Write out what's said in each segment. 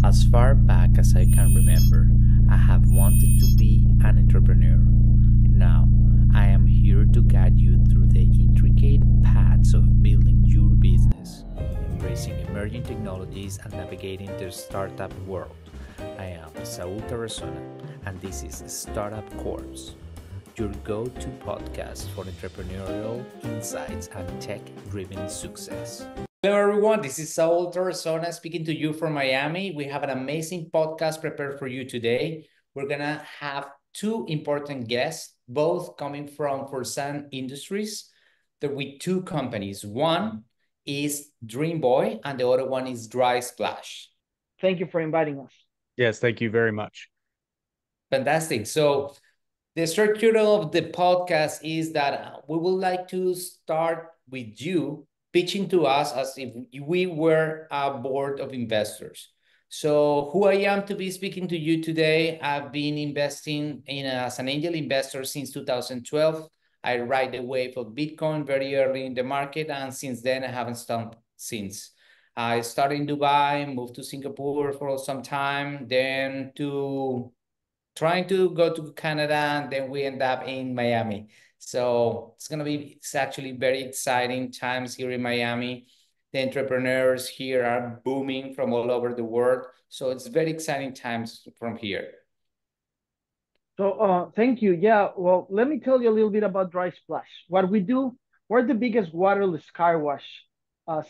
As far back as I can remember, I have wanted to be an entrepreneur. Now, I am here to guide you through the intricate paths of building your business, embracing emerging technologies, and navigating the startup world. I am Saul, and this is Startup Corp, your go-to podcast for entrepreneurial insights and tech-driven success. Hello, everyone. This is Saul speaking to you from Miami. We have an amazing podcast prepared for you today. We're going to have two important guests, both coming from Forzan Industries. They're with two companies. One is Dream Boy, and the other one is Dry Splash. Thank you for inviting us. Yes, thank you very much. Fantastic. So the structure of the podcast is that we would like to start with you pitching to us as if we were a board of investors. So who I am to be speaking to you today, I've been investing as an angel investor since 2012. I ride the wave of Bitcoin very early in the market, and since then I haven't stopped since. I started in Dubai, moved to Singapore for some time, then to trying to go to Canada, and then we end up in Miami. So it's actually very exciting times here in Miami. The entrepreneurs here are booming from all over the world. So it's very exciting times from here. So thank you. Yeah, well, let me tell you a little bit about Dry Splash. What we do, we're the biggest waterless car wash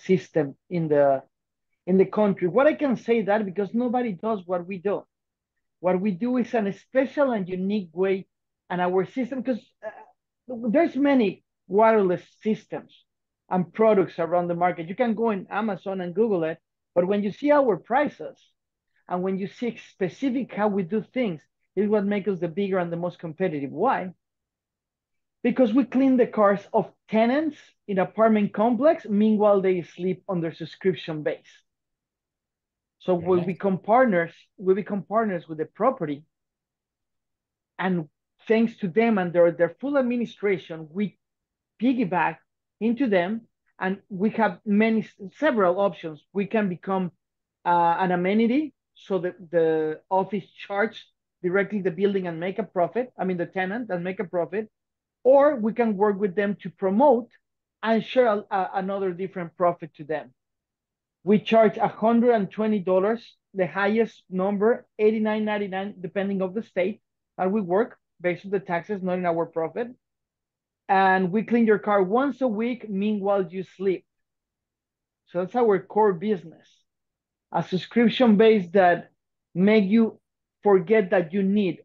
system in the country. What I can say that because nobody does what we do. What we do is a special and unique way, and our system, because there's many waterless systems and products around the market. You can go in Amazon and Google it, but when you see our prices and when you see specific how we do things, is what makes us the bigger and the most competitive. Why? Because we clean the cars of tenants in apartment complex, meanwhile they sleep on their subscription base. So we become partners with the property, and thanks to them and their full administration, we piggyback into them, and we have several options. We can become an amenity, so that the office charge directly the building and make a profit. I mean the tenant and make a profit, or we can work with them to promote and share another different profit to them. We charge $120, the highest number, $89.99, depending on the state. And we work based on the taxes, not in our profit. And we clean your car once a week, meanwhile you sleep. So that's our core business. A subscription base that make you forget that you need.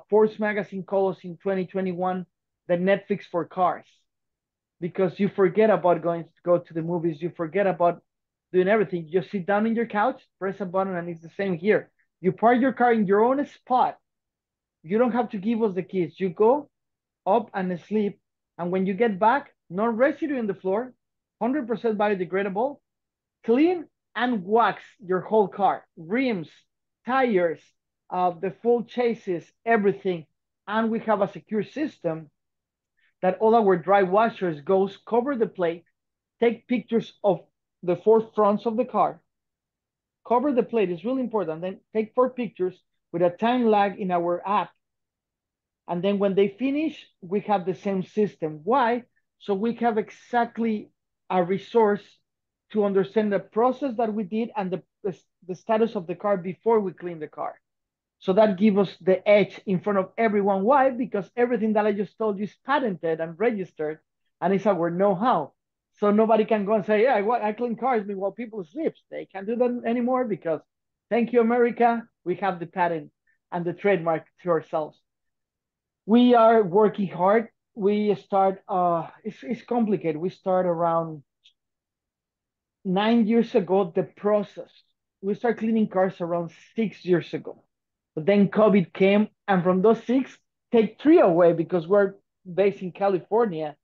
Forbes magazine calls in 2021 the Netflix for cars, because you forget about going to go to the movies. You forget about doing everything. You just sit down in your couch, press a button, and it's the same here. You park your car in your own spot. You don't have to give us the keys. You go up and sleep, and when you get back, no residue in the floor, 100% biodegradable, clean and wax your whole car, rims, tires, the full chassis, everything. And we have a secure system that all our dry washers goes, cover the plate, take pictures of the four fronts of the car, cover the plate, is really important, then take 4 pictures with a time lag in our app. And then when they finish, we have the same system. Why? So we have exactly a resource to understand the process that we did and the status of the car before we clean the car. So that gives us the edge in front of everyone. Why? Because everything that I just told you is patented and registered, and it's our know-how. So nobody can go and say, yeah, I clean cars while people sleep. They can't do that anymore because, thank you, America, we have the patent and the trademark to ourselves. We are working hard. We start, it's complicated. We start around 9 years ago, the process. We start cleaning cars around 6 years ago. But then COVID came, and from those 6, take 3 away because we're based in California.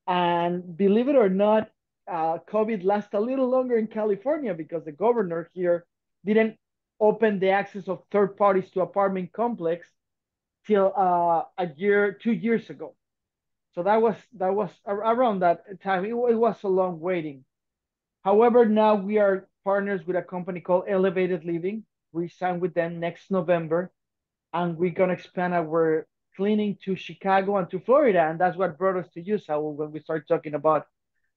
And believe it or not, COVID lasted a little longer in California because the governor here didn't open the access of third parties to apartment complex till 2 years ago. So that was around that time. It was a long waiting. However, now we are partners with a company called Elevated Living. We signed with them next November, and we're gonna expand our cleaning to Chicago and to Florida, and that's what brought us to you, Saul, when we start talking about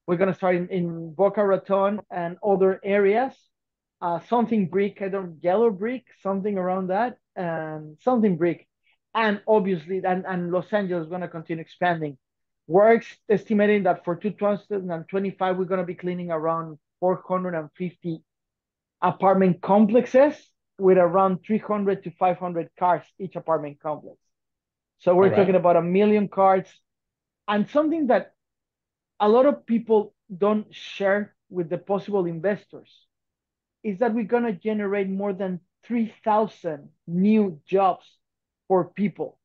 we're gonna start in Boca Raton and other areas. Something brick, I don't yellow brick, something around that, and something brick, and obviously, and Los Angeles is gonna continue expanding. We're estimating that for 2025, we're gonna be cleaning around 450 apartment complexes with around 300 to 500 cars each apartment complex. So we're talking about 1 million cars, and something that a lot of people don't share with the possible investors is that we're going to generate more than 3,000 new jobs for people.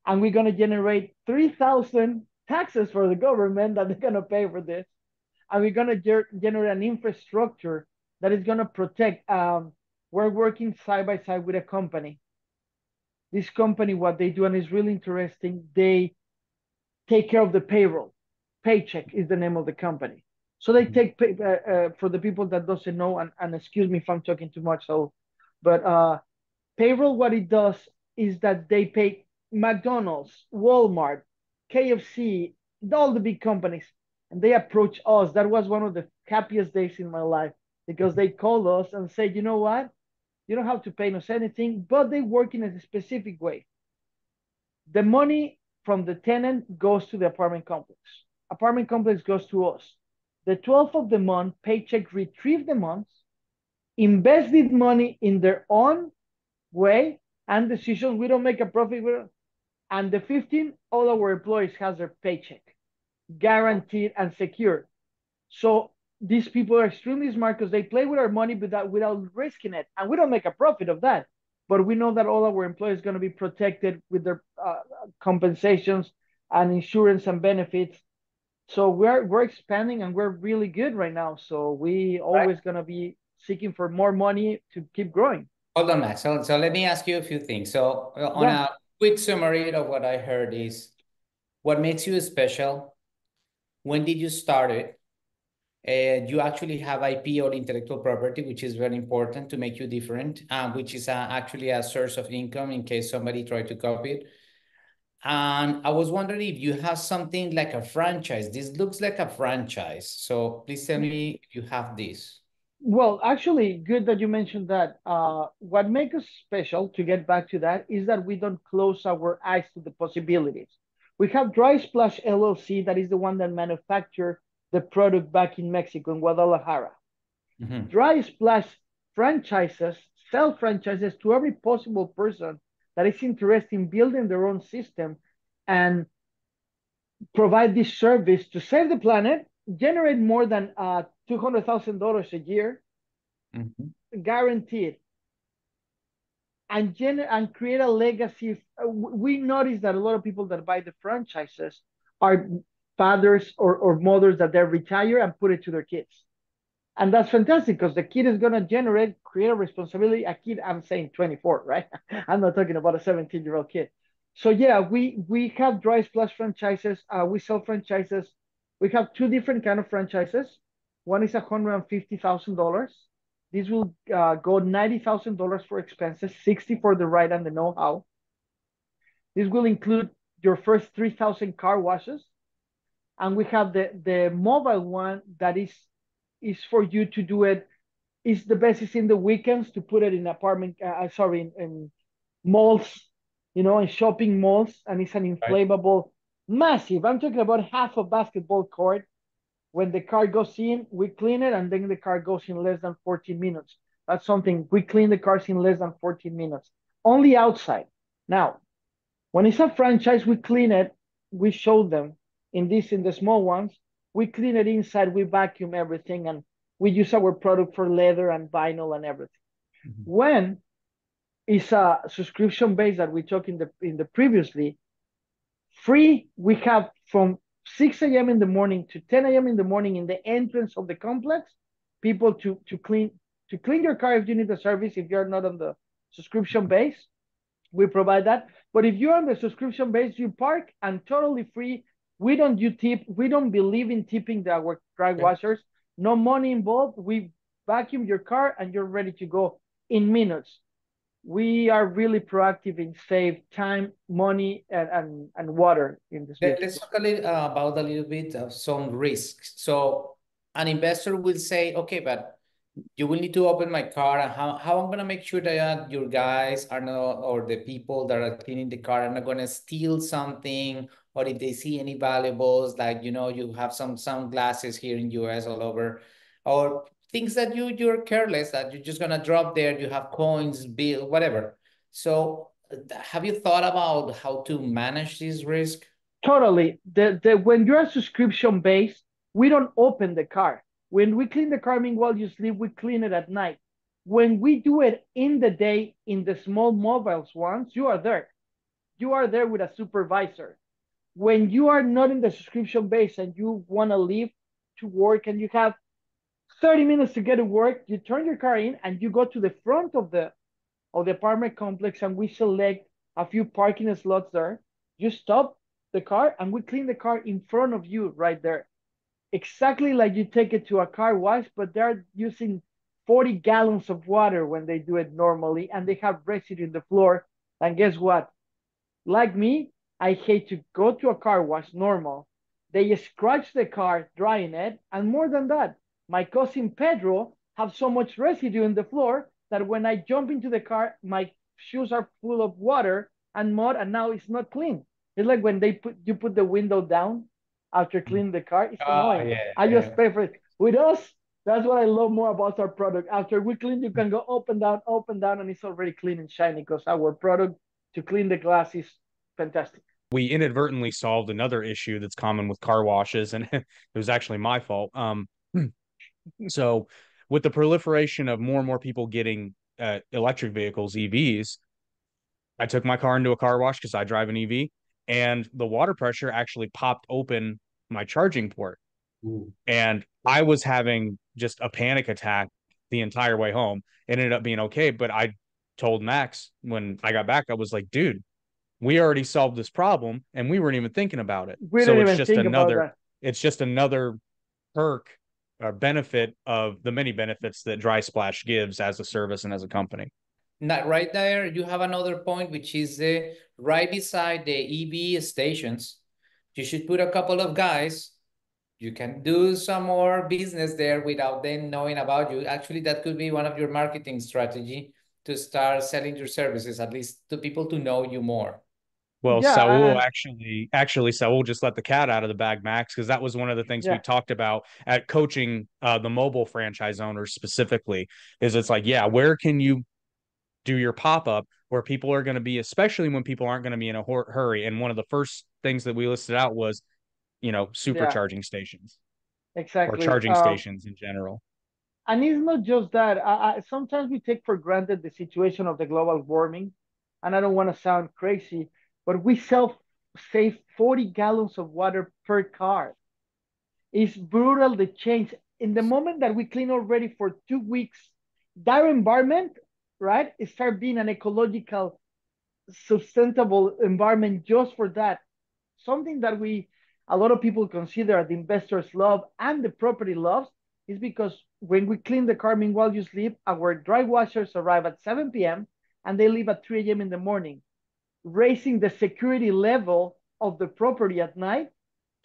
And we're going to generate 3,000 taxes for the government that they're going to pay for this. And we're going to generate an infrastructure that is going to protect. We're working side by side with a company. This company, what they do, and it's really interesting, they take care of the payroll. Paycheck is the name of the company. So they take for the people that doesn't know, and excuse me if I'm talking too much, so, but payroll, what it does is that they pay McDonald's, Walmart, KFC, all the big companies, and they approach us. That was one of the happiest days in my life because they called us and said, you know what? You don't have to pay us anything, but they work in a specific way. The money from the tenant goes to the apartment complex. Apartment complex goes to us. The 12th of the month, paycheck retrieve the months, invest the money in their own way and decisions. We don't make a profit. And the 15th, all our employees has their paycheck, guaranteed and secure. So these people are extremely smart because they play with our money without risking it. And we don't make a profit of that. But we know that all our employees are going to be protected with their compensations and insurance and benefits. So we're expanding and we're really good right now. So we always going to be seeking for more money to keep growing. Hold on, Max. So let me ask you a few things. So on a quick summary of what I heard is, what makes you special? When did you start it? You actually have IP or intellectual property, which is very important to make you different, which is actually a source of income in case somebody tried to copy it. And I was wondering if you have something like a franchise. This looks like a franchise. So please tell me if you have this. Well, actually, good that you mentioned that. What makes us special, to get back to that, is that we don't close our eyes to the possibilities. We have Dry Splash LLC, that is the one that manufactured the product back in Mexico, in Guadalajara. Dry Splash franchises, sell franchises to every possible person that is interested in building their own system and provide this service to save the planet, generate more than $200,000 a year, guaranteed, and create a legacy. We notice that a lot of people that buy the franchises are fathers or mothers that they retire and put it to their kids. And that's fantastic because the kid is going to create a responsibility. A kid, I'm saying 24, right? I'm not talking about a 17-year-old kid. So yeah, we have Dry Splash franchises. We sell franchises. We have two different kind of franchises. One is $150,000. This will go $90,000 for expenses, 60 for the ride and the know-how. This will include your first 3,000 car washes. And we have the mobile one that is for you to do it. It's the best is in the weekends to put it in apartment, in malls, in shopping malls. And it's an inflatable, massive. I'm talking about half a basketball court. When the car goes in, we clean it, and then the car goes in less than 14 minutes. That's something. We clean the cars in less than 14 minutes, only outside. Now, when it's a franchise, we clean it. We show them in the small ones. We clean it inside. We vacuum everything, and we use our product for leather and vinyl and everything. When it's a subscription base that we talked in the previously, free, we have from 6 a.m. in the morning to 10 a.m. in the morning in the entrance of the complex, people to clean your car if you need the service. If you're not on the subscription base, we provide that. But if you're on the subscription base, you park and totally free. We don't do tip. We don't believe in tipping our dry washers. No money involved. We vacuum your car and you're ready to go. in minutes. We are really proactive in save time, money, and water in this Let's business. talk about a little bit of some risks. So an investor will say, okay, but you will need to open my car, and how I'm gonna make sure that your guys are not, or the people that are cleaning the car are not gonna steal something, or if they see any valuables, like you have some sunglasses here in US all over, or things that you're careless that you're just gonna drop there. You have coins, bill, whatever. So have you thought about how to manage this risk? Totally. The when you're a subscription based, we don't open the car. When we clean the car, meanwhile you sleep, we clean it at night. When we do it in the day in the small mobiles ones, you are there. You are there with a supervisor. When you are not in the subscription base and you want to leave to work and you have 30 minutes to get to work, you turn your car in and you go to the front of the apartment complex and we select a few parking slots there. You stop the car and we clean the car in front of you right there. Exactly like you take it to a car wash, but they're using 40 gallons of water when they do it normally and they have residue in the floor. And guess what? Like me, I hate to go to a car wash normal. They scratch the car, drying it, and more than that, my cousin Pedro have so much residue in the floor that when I jump into the car, my shoes are full of water and mud, and now it's not clean. It's like when you put the window down after cleaning the car. It's Oh, annoying. yeah, I just yeah. pay for it. With us, that's what I love more about our product. After we clean, you can go up and down, and it's already clean and shiny because our product to clean the glass is fantastic. We inadvertently solved another issue that's common with car washes, and it was actually my fault. So with the proliferation of more and more people getting electric vehicles, EVs, I took my car into a car wash because I drive an EV, and the water pressure actually popped open my charging port. Ooh. And I was having just a panic attack the entire way home. It ended up being okay, but I told Max when I got back, I was like, dude, we already solved this problem and we weren't even thinking about it. We So didn't even think about that. it's just another perk or benefit of the many benefits that Dry Splash gives as a service and as a company. Now, right there, you have another point, which is right beside the EV stations. You should put a couple of guys. You can do some more business there without them knowing about you. Actually, that could be one of your marketing strategy to start selling your services, at least to people to know you more. Well, Yeah, Saul and actually Saul just let the cat out of the bag, Max, because that was one of the things we yeah, talked about at coaching the mobile franchise owners specifically. Is it's like, yeah, where can you do your pop-up where people are going to be, especially when people aren't going to be in a hurry. And one of the first things that we listed out was, yeah, supercharging stations or exactly. charging stations in general. And it's not just that. Sometimes we take for granted the situation of the global warming, and I don't want to sound crazy, but we save 40 gallons of water per car. It's brutal the change. In the moment that we clean already for 2 weeks, that environment, right, it start being an ecological, sustainable environment just for that. Something that a lot of people consider the investors love and the property loves is because when we clean the car meanwhile you sleep, our dry washers arrive at 7 p.m. and they leave at 3 a.m. in the morning, raising the security level of the property at night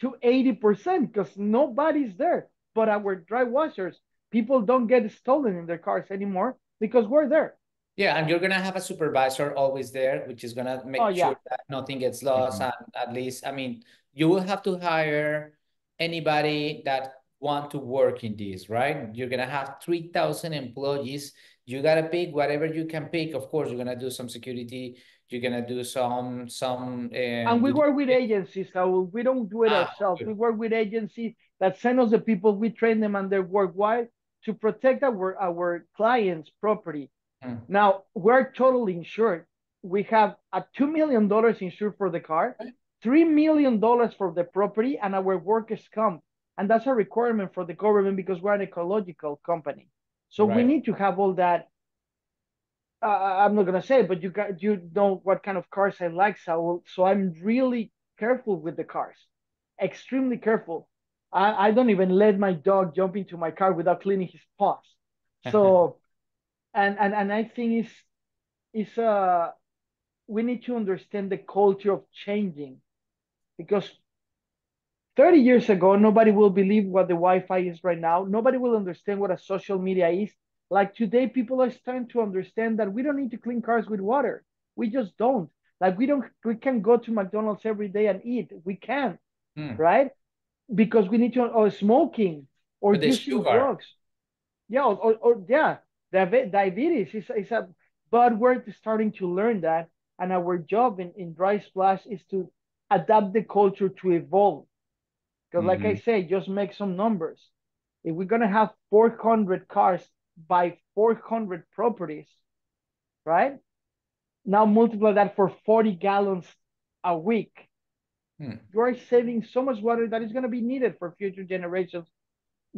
to 80% because nobody's there. But our dry washers, people don't get stolen in their cars anymore because we're there. Yeah, and you're gonna have a supervisor always there, which is gonna Oh make sure yeah, that nothing gets lost. Mhm. And at least, I mean, you will have to hire anybody that want to work in this, right? You're gonna have 3,000 employees. You gotta pick whatever you can pick. Of course, you're gonna do some security. You're gonna do some and we due work with diligence. agencies. So we don't do it ourselves. We Good. work with agencies that send us the people. We train them and their work. Why? To protect our clients' property. Mm. Now we're totally insured. We have a $2 million insured for the car, $3 million for the property, and our workers' comp. And that's a requirement for the government because we're an ecological company. So we Right. need to have all that. I'm not gonna say, but you know what kind of cars I like, Saul. So I'm really careful with the cars, extremely careful. I don't even let my dog jump into my car without cleaning his paws. So And I think it's we need to understand the culture of changing, because 30 years ago, nobody will believe what the Wi-Fi is right now. Nobody will understand what a social media is. Like today, people are starting to understand that we don't need to clean cars with water. We just don't. Like we can go to McDonald's every day and eat. We can, right? Because we need to, or smoking or But the using sugar. drugs. Yeah, or yeah, diabetes is a, but we're starting to learn that. And our job in Dry Splash is to adapt the culture to evolve. Because, like I say, just make some numbers. If we're going to have 400 cars by 400 properties, right? Now multiply that for 40 gallons a week. You are saving so much water that is going to be needed for future generations.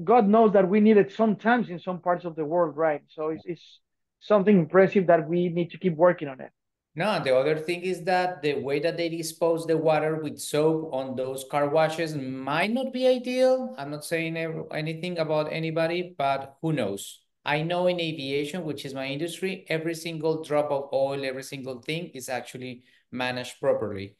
God knows that we need it sometimes in some parts of the world, right? So it's something impressive that we need to keep working on it. No, the other thing is that the way that they dispose the water with soap on those car washes might not be ideal. I'm not saying anything about anybody, but who knows? I know in aviation, which is my industry, every single drop of oil, every single thing is actually managed properly.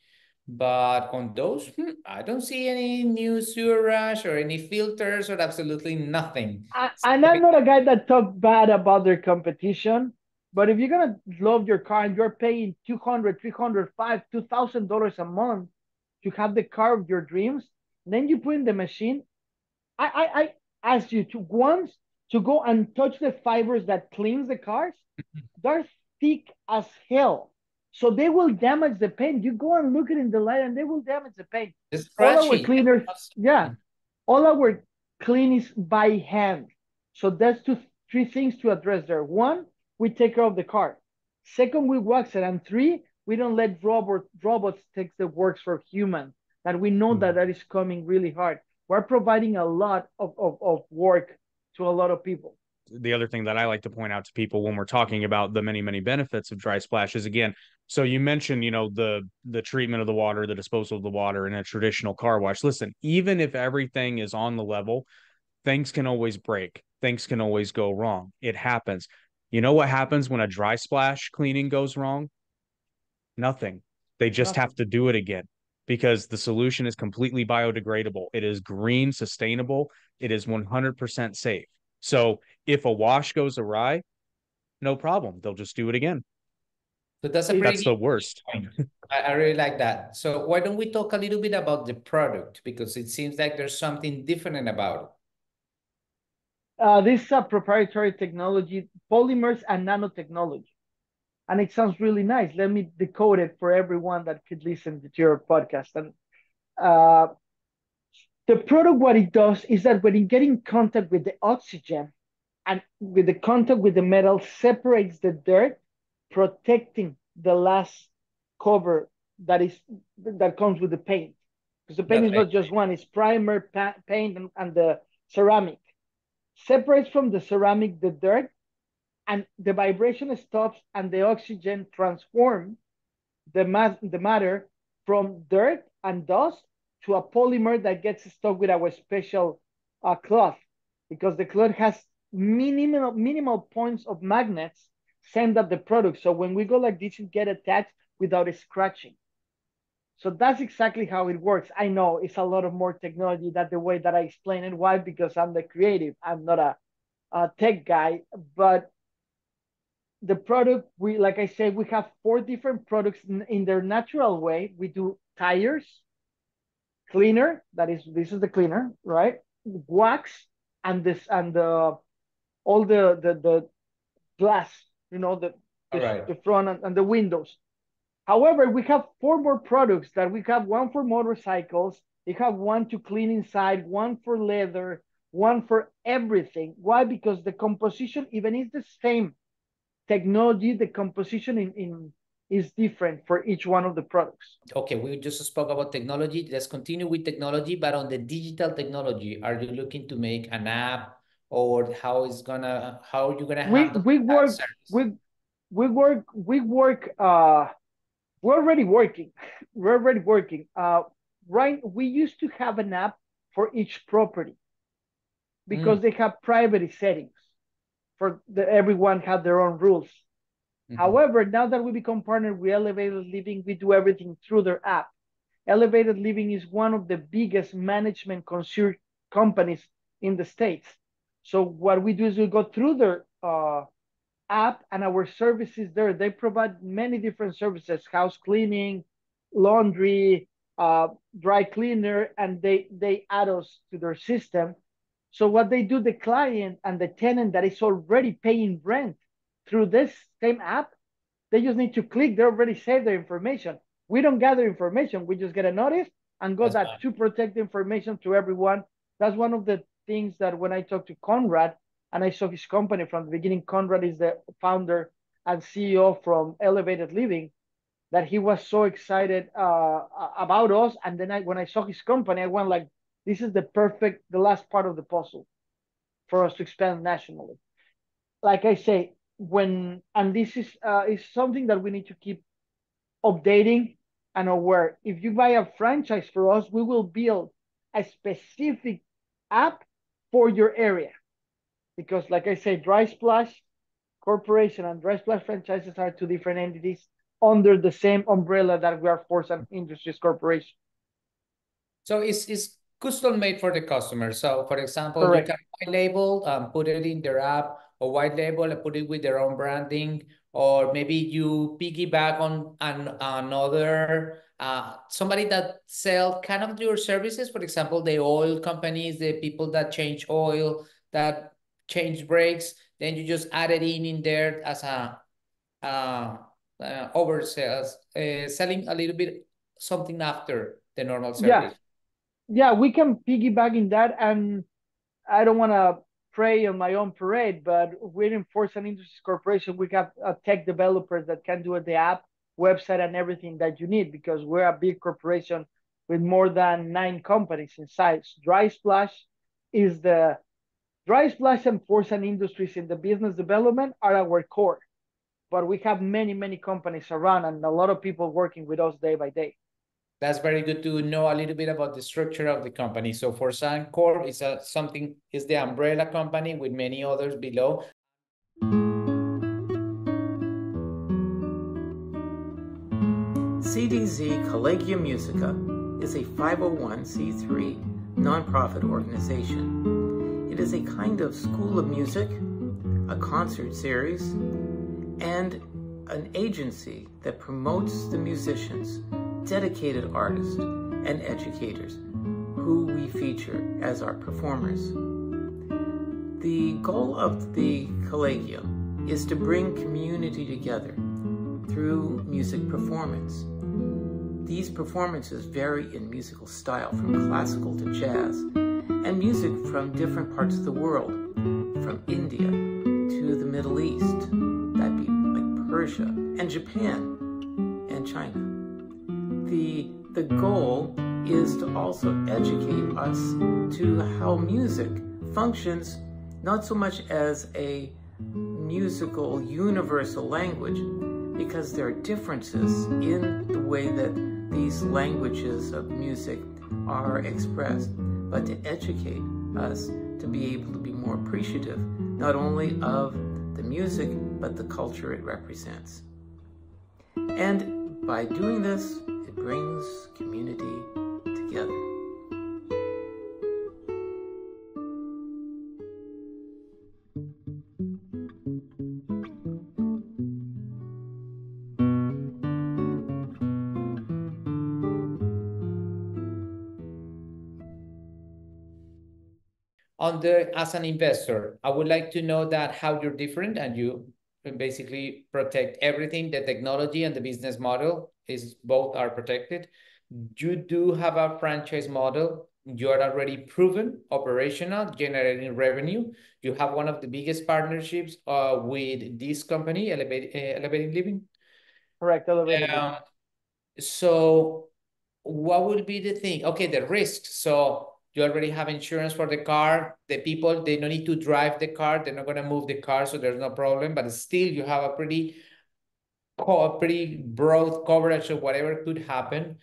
But on those, I don't see any new sewerage or any filters or absolutely nothing. And I'm not a guy that talk bad about their competition, but if you're gonna love your car and you're paying 200, 300, $2,000 a month to have the car of your dreams, then you put in the machine. I ask you to once to go and touch the fibers that cleans the cars. They're thick as hell. So they will damage the paint. You go and look it in the light and they will damage the paint. It's All our scratchy. cleaners, yeah, all our clean is by hand. So that's three things to address there. One, we take care of the car. Second, we wax it. And three, we don't let robots take the works for humans. And we know that that is coming really hard. We're providing a lot of work to a lot of people. The other thing that I like to point out to people when we're talking about the many benefits of dry splash is, again, so you mentioned, the treatment of the water, the disposal of the water in a traditional car wash. Listen, even if everything is on the level, things can always break. Things can always go wrong. It happens. You know what happens when a dry splash cleaning goes wrong? Nothing. They just have Nothing. to do it again because the solution is completely biodegradable. It is green, sustainable. It is 100% safe. So if a wash goes awry, no problem. They'll just do it again. So that's a That's pretty the worst. point. I really like that. So why don't we talk a little bit about the product? Because it seems like there's something different about it. This is a proprietary technology, polymers and nanotechnology. And it sounds really nice. Let me decode it for everyone that could listen to your podcast. And uh, the product, what it does is that when it get in contact with the oxygen and with the contact with the metal, separates the dirt, protecting the last cover that comes with the paint. Because the paint That's is not just one; it's primer, paint, and the ceramic. Separates from the ceramic the dirt, and the vibration stops, and the oxygen transforms the matter from dirt and dust to a polymer that gets stuck with our special cloth, because the cloth has minimal points of magnets sent at the product. So when we go like this, it get attached without scratching. So that's exactly how it works. I know it's a lot of more technology than the way that I explain it. Why? Because I'm the creative. I'm not a tech guy, but the product, we, like I said, we have four different products in their natural way. We do tires, cleaner, this is the cleaner, right? Wax, and this and the all the glass, the all the, right. the front and the windows. However, we have four more products that we have: one for motorcycles, we have one to clean inside, one for leather, one for everything. Why? Because the composition, even is the same technology, the composition in is different for each one of the products. Okay, we just spoke about technology. Let's continue with technology, but on the digital technology, are you looking to make an app, or how are you gonna We handle we that work service? we work we're already working. We're already working. Right, we used to have an app for each property because they have private settings. everyone had their own rules. Mhm. However, now that we become partnered with Elevated Living, we do everything through their app. Elevated Living is one of the biggest management concierge companies in the States. So what we do is we go through their app and our services there. They provide many different services: house cleaning, laundry, dry cleaner, and they add us to their system. So what they do, the client and the tenant that is already paying rent through this same app, they just need to click. They already saved their information. We don't gather information. We just get a notice and go that to protect the information to everyone. That's one of the things that when I talked to Conrad and I saw his company from the beginning, Conrad is the founder and CEO from Elevated Living, that he was so excited about us. And then when I saw his company, I went like, this is the last part of the puzzle for us to expand nationally. Like I say, and this is something that we need to keep updating and aware. If you buy a franchise for us, we will build a specific app for your area. Because like I say, Dry Splash Corporation and Dry Splash franchises are two different entities under the same umbrella that we are Forzan Industries Corporation. So it's custom made for the customer. So for example, Correct. you can white label, put it in their app, or white label and put it with their own branding, or maybe you piggyback on another somebody that sell kind of your services. For example, the oil companies, the people that change oil, that change brakes, then you just add it in there as a oversales, selling a little bit something after the normal service. Yeah, we can piggyback in that. And I don't want to pray on my own parade, but we're in Forzan Industries Corporation. We have tech developers that can do the app, website, and everything that you need, because we're a big corporation with more than 9 companies inside. Dry Splash is the Dry Splash and Forzan Industries in the business development are our core, but we have many, many companies around and a lot of people working with us day by day. That's very good to know a little bit about the structure of the company. So Forzan Corp is is the umbrella company with many others below. CDZ Collegia Musica is a 501c3 nonprofit organization. It is a kind of school of music, a concert series, and an agency that promotes the musicians, dedicated artists, and educators who we feature as our performers. The goal of the Collegium is to bring community together through music performance. These performances vary in musical style from classical to jazz, and music from different parts of the world, from India to the Middle East, that'd be like Persia, and Japan, and China. The goal is to also educate us to how music functions, not so much as a musical universal language, because there are differences in the way that these languages of music are expressed, but to educate us to be able to be more appreciative, not only of the music, but the culture it represents. And by doing this, it brings community together. As an investor, I would like to know that how you're different and you basically protect everything. The technology and the business model is both are protected. You do have a franchise model. You are already proven, operational, generating revenue. You have one of the biggest partnerships with this company, Elevating Living. Correct, Elevated Living. So what would be the thing? Okay, the risk. So you already have insurance for the car. The people, they don't need to drive the car. They're not going to move the car, so there's no problem. But still, you have a pretty broad coverage of whatever could happen.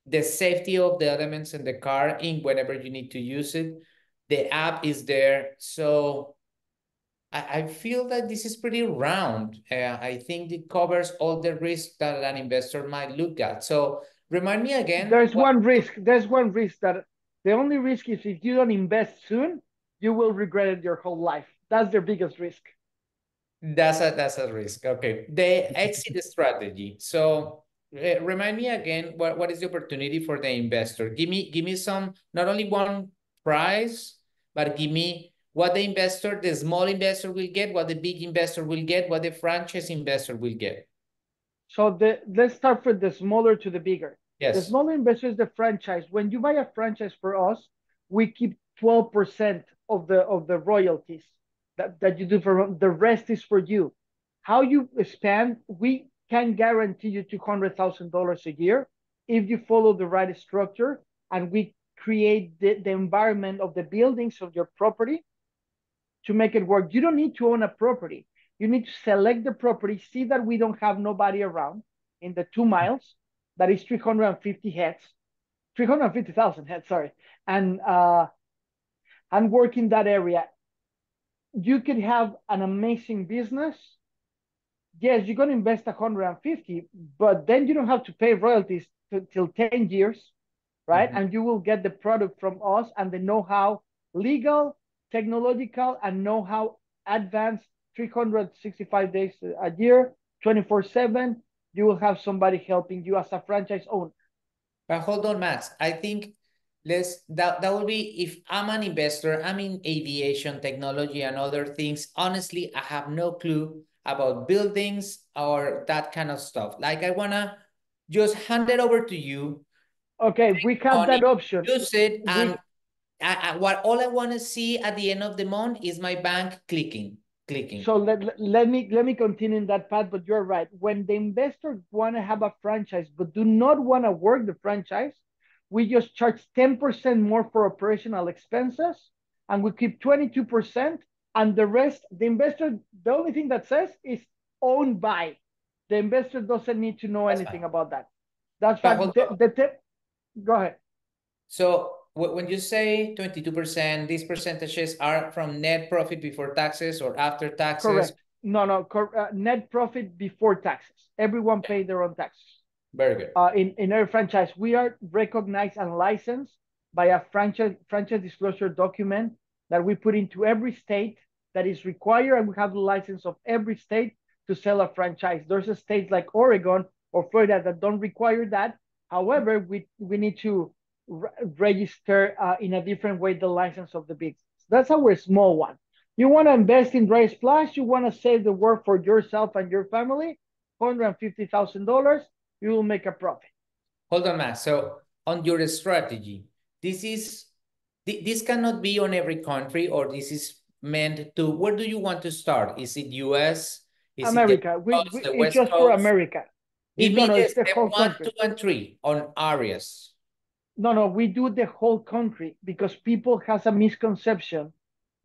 The safety of the elements in the car in whenever you need to use it. The app is there. So I feel that this is pretty round. I think it covers all the risks that an investor might look at. So remind me again. There's one risk. There's one risk that the only risk is if you don't invest soon, you will regret it your whole life. That's their biggest risk. That's a risk. Okay. The exit strategy. So remind me again, what is the opportunity for the investor? Give me some, not only one price, but give me what the small investor will get, what the big investor will get, what the franchise investor will get. So let's start from the smaller to the bigger. The Yes. smaller investor is the franchise. When you buy a franchise for us, we keep 12% of the royalties that you do for the rest is for you. How you spend, we can guarantee you $200,000 a year if you follow the right structure and we create the environment of the buildings of your property to make it work. You don't need to own a property. You need to select the property, see that we don't have nobody around in the 2 miles, that is 350 heads, 350,000 heads, sorry, and work in that area. You could have an amazing business. Yes, you're going to invest 150, but then you don't have to pay royalties till 10 years, right? And you will get the product from us and the know-how, legal, technological, and know-how advanced 365 days a year, 24/7. You will have somebody helping you as a franchise owner. But hold on, Max. I think that will be if I'm an investor, I'm in aviation, technology, and other things. Honestly, I have no clue about buildings or that kind of stuff. Like I wanna just hand it over to you. Okay, we have that option. Use it, and all I want to see at the end of the month is my bank clicking. So let me continue in that path, but you're right. When the investor want to have a franchise but do not want to work the franchise, we just charge 10% more for operational expenses, and we keep 22%, and the rest, the investor, the only thing that says is owned by. The investor doesn't need to know anything about that. That's fine. Go ahead. So when you say 22%, these percentages are from net profit before taxes or after taxes? Correct. No, net profit before taxes. Everyone pay their own taxes. Very good. In our franchise, we are recognized and licensed by a franchise disclosure document that we put into every state that is required, and we have the license of every state to sell a franchise. There's a states like Oregon or Florida that don't require that. However, we need to register in a different way the license of the business. That's our small one. You want to invest in Dry Splash, you want to save the work for yourself and your family, $150,000, you will make a profit. Hold on, Matt. So on your strategy, this cannot be on every country, or this is meant to, where do you want to start? Is it US? Is America. the It's just for America. Give me it's the step whole 1, country. 2, and 3 on areas. No, we do the whole country because people has a misconception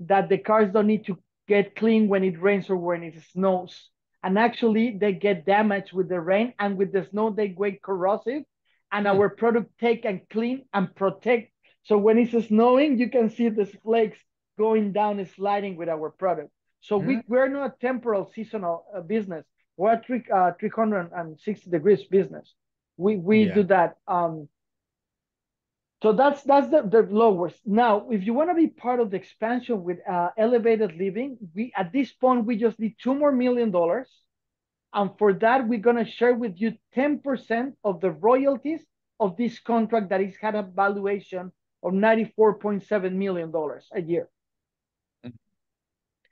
that the cars don't need to get clean when it rains or when it snows. And actually they get damaged with the rain, and with the snow, they get corrosive, and our product take and clean and protect. So when it's snowing, you can see the flakes going down and sliding with our product. So we're not a temporal seasonal business. We're a 360 degrees business. We do that. So that's the lowest. Now, if you want to be part of the expansion with elevated living, at this point we just need $2 million more, and for that we're gonna share with you 10% of the royalties of this contract that has had a valuation of $94.7 million a year.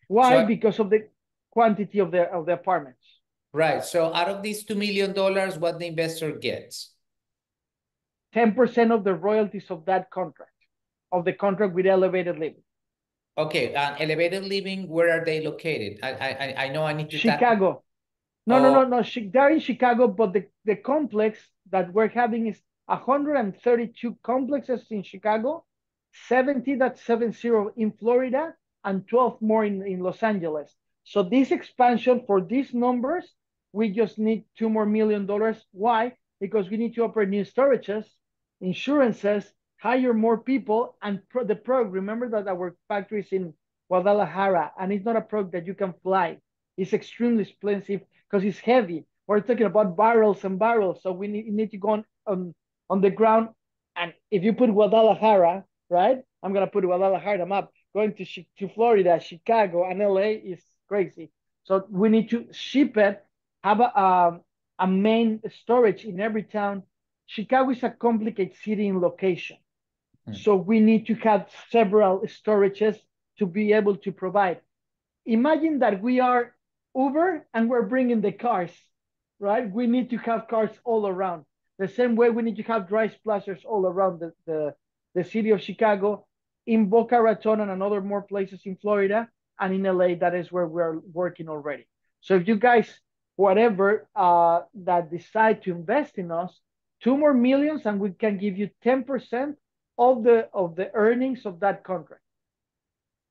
Why? Because of the quantity of the apartments. Right. So out of these $2 million, what the investor gets? 10% of the royalties of that contract, of the contract with elevated living. Okay, elevated living, where are they located? I know I need to Chicago. No. They're in Chicago, but the complex that we're having is 132 complexes in Chicago, 70 in Florida, and 12 more in Los Angeles. So this expansion for these numbers, we just need $2 million more. Why? Because we need to open new storages, insurances, hire more people, and the product. Remember that our factory is in Guadalajara, and it's not a product that you can fly. It's extremely expensive because it's heavy. We're talking about barrels and barrels, so we need to go on the ground. And if you put Guadalajara, right? I'm gonna put Guadalajara map. Going to Florida, Chicago, and LA is crazy. So we need to ship it, have a main storage in every town. Chicago is a complicated city in location. So we need to have several storages to be able to provide. Imagine that we are Uber and we're bringing the cars, right? We need to have cars all around. The same way we need to have dry splashers all around the city of Chicago, in Boca Raton and other more places in Florida, and in LA, that is where we're working already. So if you guys, whatever that decide to invest in us, 2 more millions and we can give you 10% of the earnings of that contract.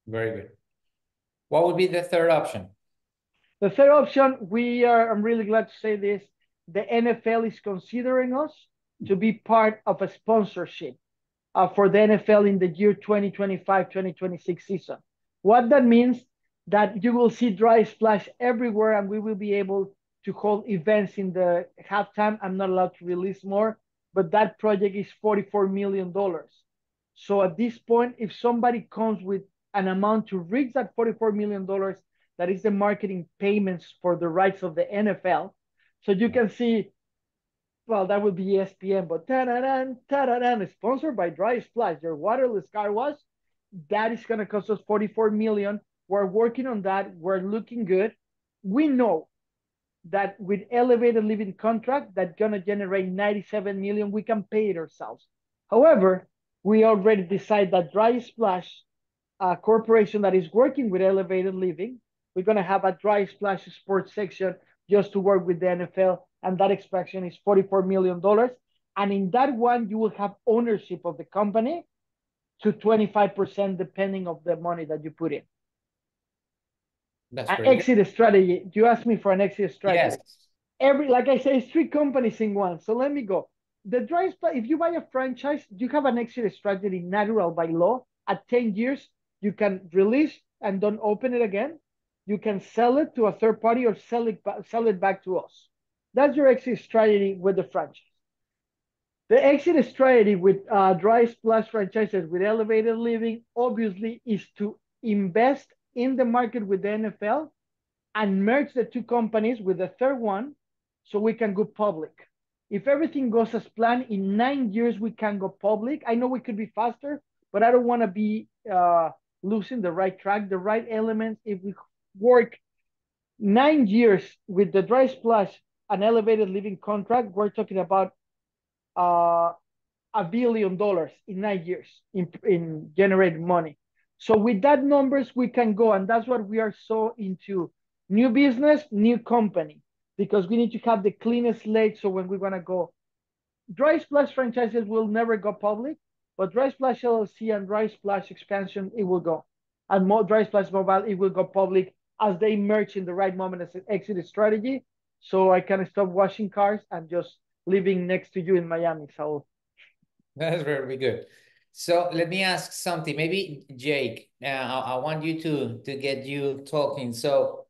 Very good. What would be the third option? The third option, I'm really glad to say this, the NFL is considering us to be part of a sponsorship for the NFL in the year 2025-2026 season. What that means, that you will see Dry Splash everywhere and we will be able to hold events in the halftime. I'm not allowed to release more, but that project is $44 million. So at this point, if somebody comes with an amount to reach that $44 million, that is the marketing payments for the rights of the NFL. So you can see, well, that would be ESPN, but ta-da-dan, sponsored by Dry Splash, your waterless car wash. That is going to cost us $44 million. We're working on that. We're looking good. We know that with elevated living contract, that's going to generate $97 million. We can pay it ourselves. However, we already decided that Dry Splash, a corporation that is working with elevated living, we're going to have a Dry Splash sports section just to work with the NFL. And that expansion is $44 million. And in that one, you will have ownership of the company to 25%, depending of the money that you put in. That's an pretty exit good. strategy. You asked me for an exit strategy. Yes. Like I say, it's 3 companies in one. So let me go. The Dry Splash, if you buy a franchise, you have an exit strategy natural by law. At 10 years, you can release and don't open it again. You can sell it to a third party or sell it back to us. That's your exit strategy with the franchise. The exit strategy with Dry Splash franchises with elevated living, obviously, is to invest in the market with the NFL and merge the 2 companies with the third one so we can go public. If everything goes as planned, in 9 years, we can go public. I know we could be faster, but I don't want to be losing the right track, the right elements. If we work 9 years with the Dry Splash and elevated living contract, we're talking about $1 billion in 9 years in generated money. So with that numbers, we can go, and that's what we are so into. New business, new company, because we need to have the cleanest slate. So when we're gonna go, Dry Splash franchises will never go public, but Dry Splash LLC and Dry Splash expansion, it will go. And Dry Splash Mobile, it will go public as they merge in the right moment as an exit strategy. So I can stop washing cars and just living next to you in Miami, Saul. That's very good. So let me ask something. Maybe Jake, I want you to get you talking. So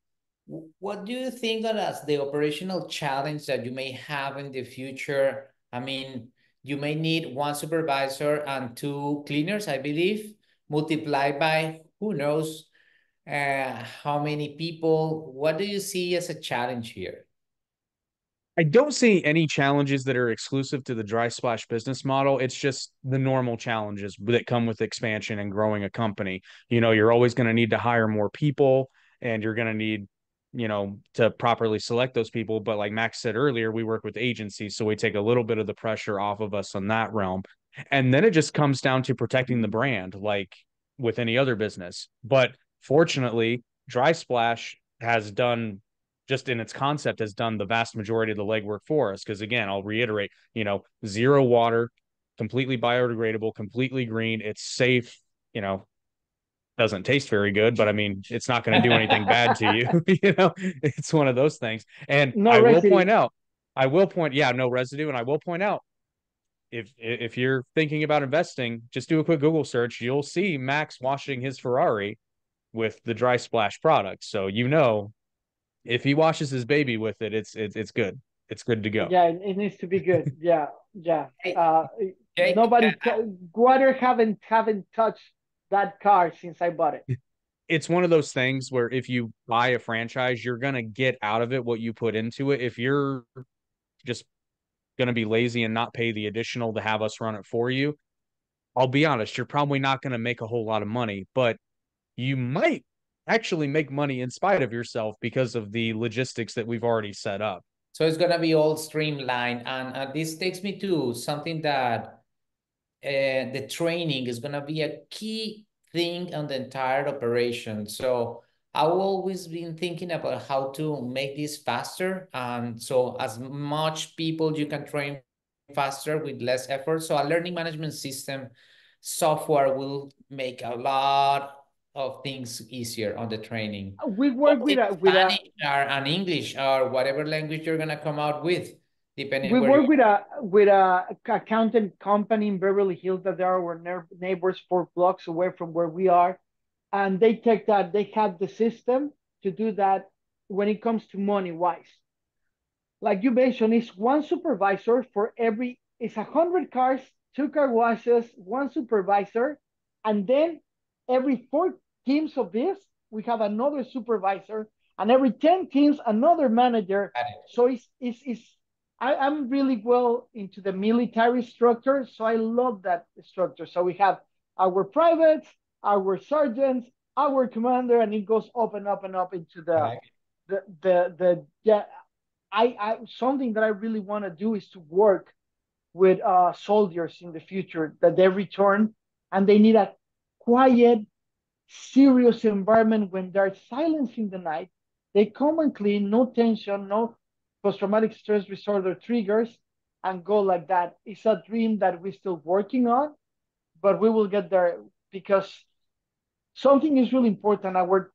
what do you think of as the operational challenge that you may have in the future? I mean, you may need 1 supervisor and 2 cleaners, I believe, multiplied by who knows how many people. What do you see as a challenge here? I don't see any challenges that are exclusive to the Dry Splash business model. It's just the normal challenges that come with expansion and growing a company. You know, you're always going to need to hire more people, and you're going to need, you know, to properly select those people. But like Max said earlier, we work with agencies, so we take a little bit of the pressure off of us on that realm. And then it just comes down to protecting the brand, like with any other business. But fortunately, Dry Splash has done, just in its concept, has done the vast majority of the legwork for us. Because again, I'll reiterate, you know, 0 water, completely biodegradable, completely green. It's safe, you know, doesn't taste very good, but I mean, it's not going to do anything bad to you. You know, it's one of those things. And No I residue. will point out, no residue. And I will point out, if you're thinking about investing, just do a quick Google search. You'll see Max washing his Ferrari with the dry splash product. So if he washes his baby with it, it's good. It's good to go. Yeah, it needs to be good. Yeah, yeah. Hey, Jake, Water haven't touched that car since I bought it. It's one of those things where if you buy a franchise, you're gonna get out of it what you put into it. If you're just gonna be lazy and not pay the additional to have us run it for you, I'll be honest, you're probably not gonna make a whole lot of money, but you might actually make money in spite of yourself because of the logistics that we've already set up. so it's gonna be all streamlined, and this takes me to something that the training is gonna be a key thing on the entire operation. So I've always been thinking about how to make this faster, and so as much people you can train faster with less effort. So a learning management system software will make a lot of things easier on the training. We work with a Spanish or an English or whatever language you're gonna come out with, depending we where work you with a accountant company in Beverly Hills that they are our neighbors 4 blocks away from where we are, and they take that. They have the system to do that when it comes to money wise. Like you mentioned, it's one supervisor for every. It's 100 cars, 2 car washes, one supervisor, and then every 4 teams of this, we have another supervisor, and every 10 teams, another manager. at it. So I'm really well into the military structure, so I love that structure. So we have our privates, our sergeants, our commander, and it goes up and up and up into the yeah. I something that I really want to do is to work with soldiers in the future that they return and they need a quiet, serious environment when there's silence in the night. They come and clean, no tension, no post-traumatic stress disorder triggers, and go like that. It's a dream that we're still working on, but we will get there because something is really important. Our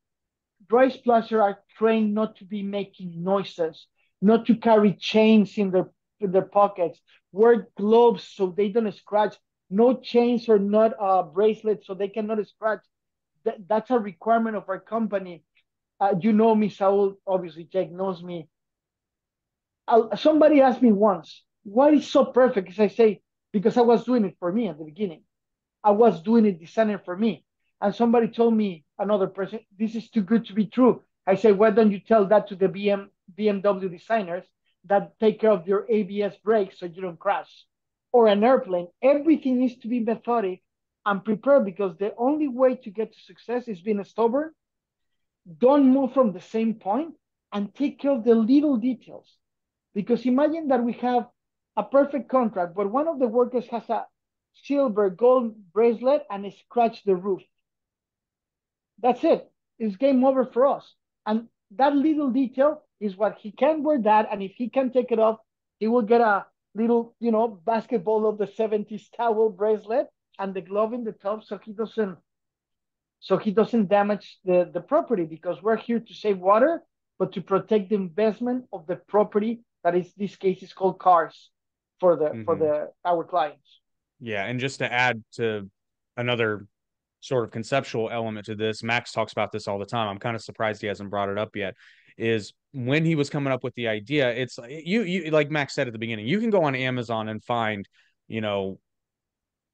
dry splasher are trained not to be making noises, not to carry chains in their pockets, wear gloves so they don't scratch, no chains or not bracelets so they cannot scratch. That's a requirement of our company. You know me, Saul, obviously Jake knows me. Somebody asked me once, why is so perfect? As I say, because I was doing it for me at the beginning. I was doing it, designing for me. And somebody told me, another person, this is too good to be true. I said, why don't you tell that to the BMW designers that take care of your ABS brakes so you don't crash? Or an airplane. Everything needs to be methodic and prepared because the only way to get to success is being stubborn. Don't move from the same point and take care of the little details. Because imagine that we have a perfect contract, but one of the workers has a silver gold bracelet and scratch the roof. That's it. It's game over for us. And that little detail is what he can wear that. And if he can take it off, he will get a little, basketball of the 70s towel bracelet and the glove in the top so he doesn't damage the property because we're here to save water, but to protect the investment of the property that is this case is called cars for our clients. Yeah, and just to add to another sort of conceptual element to this, Max talks about this all the time. I'm kind of surprised he hasn't brought it up yet. Is when he was coming up with the idea, it's you like Max said at the beginning, you can go on Amazon and find,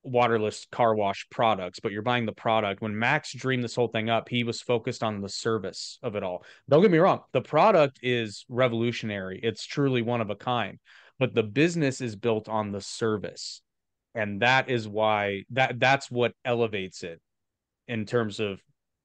waterless car wash products, but you're buying the product. When Max dreamed this whole thing up, he was focused on the service of it all. Don't get me wrong, the product is revolutionary. It's truly one of a kind, but the business is built on the service. And that is why that's what elevates it in terms of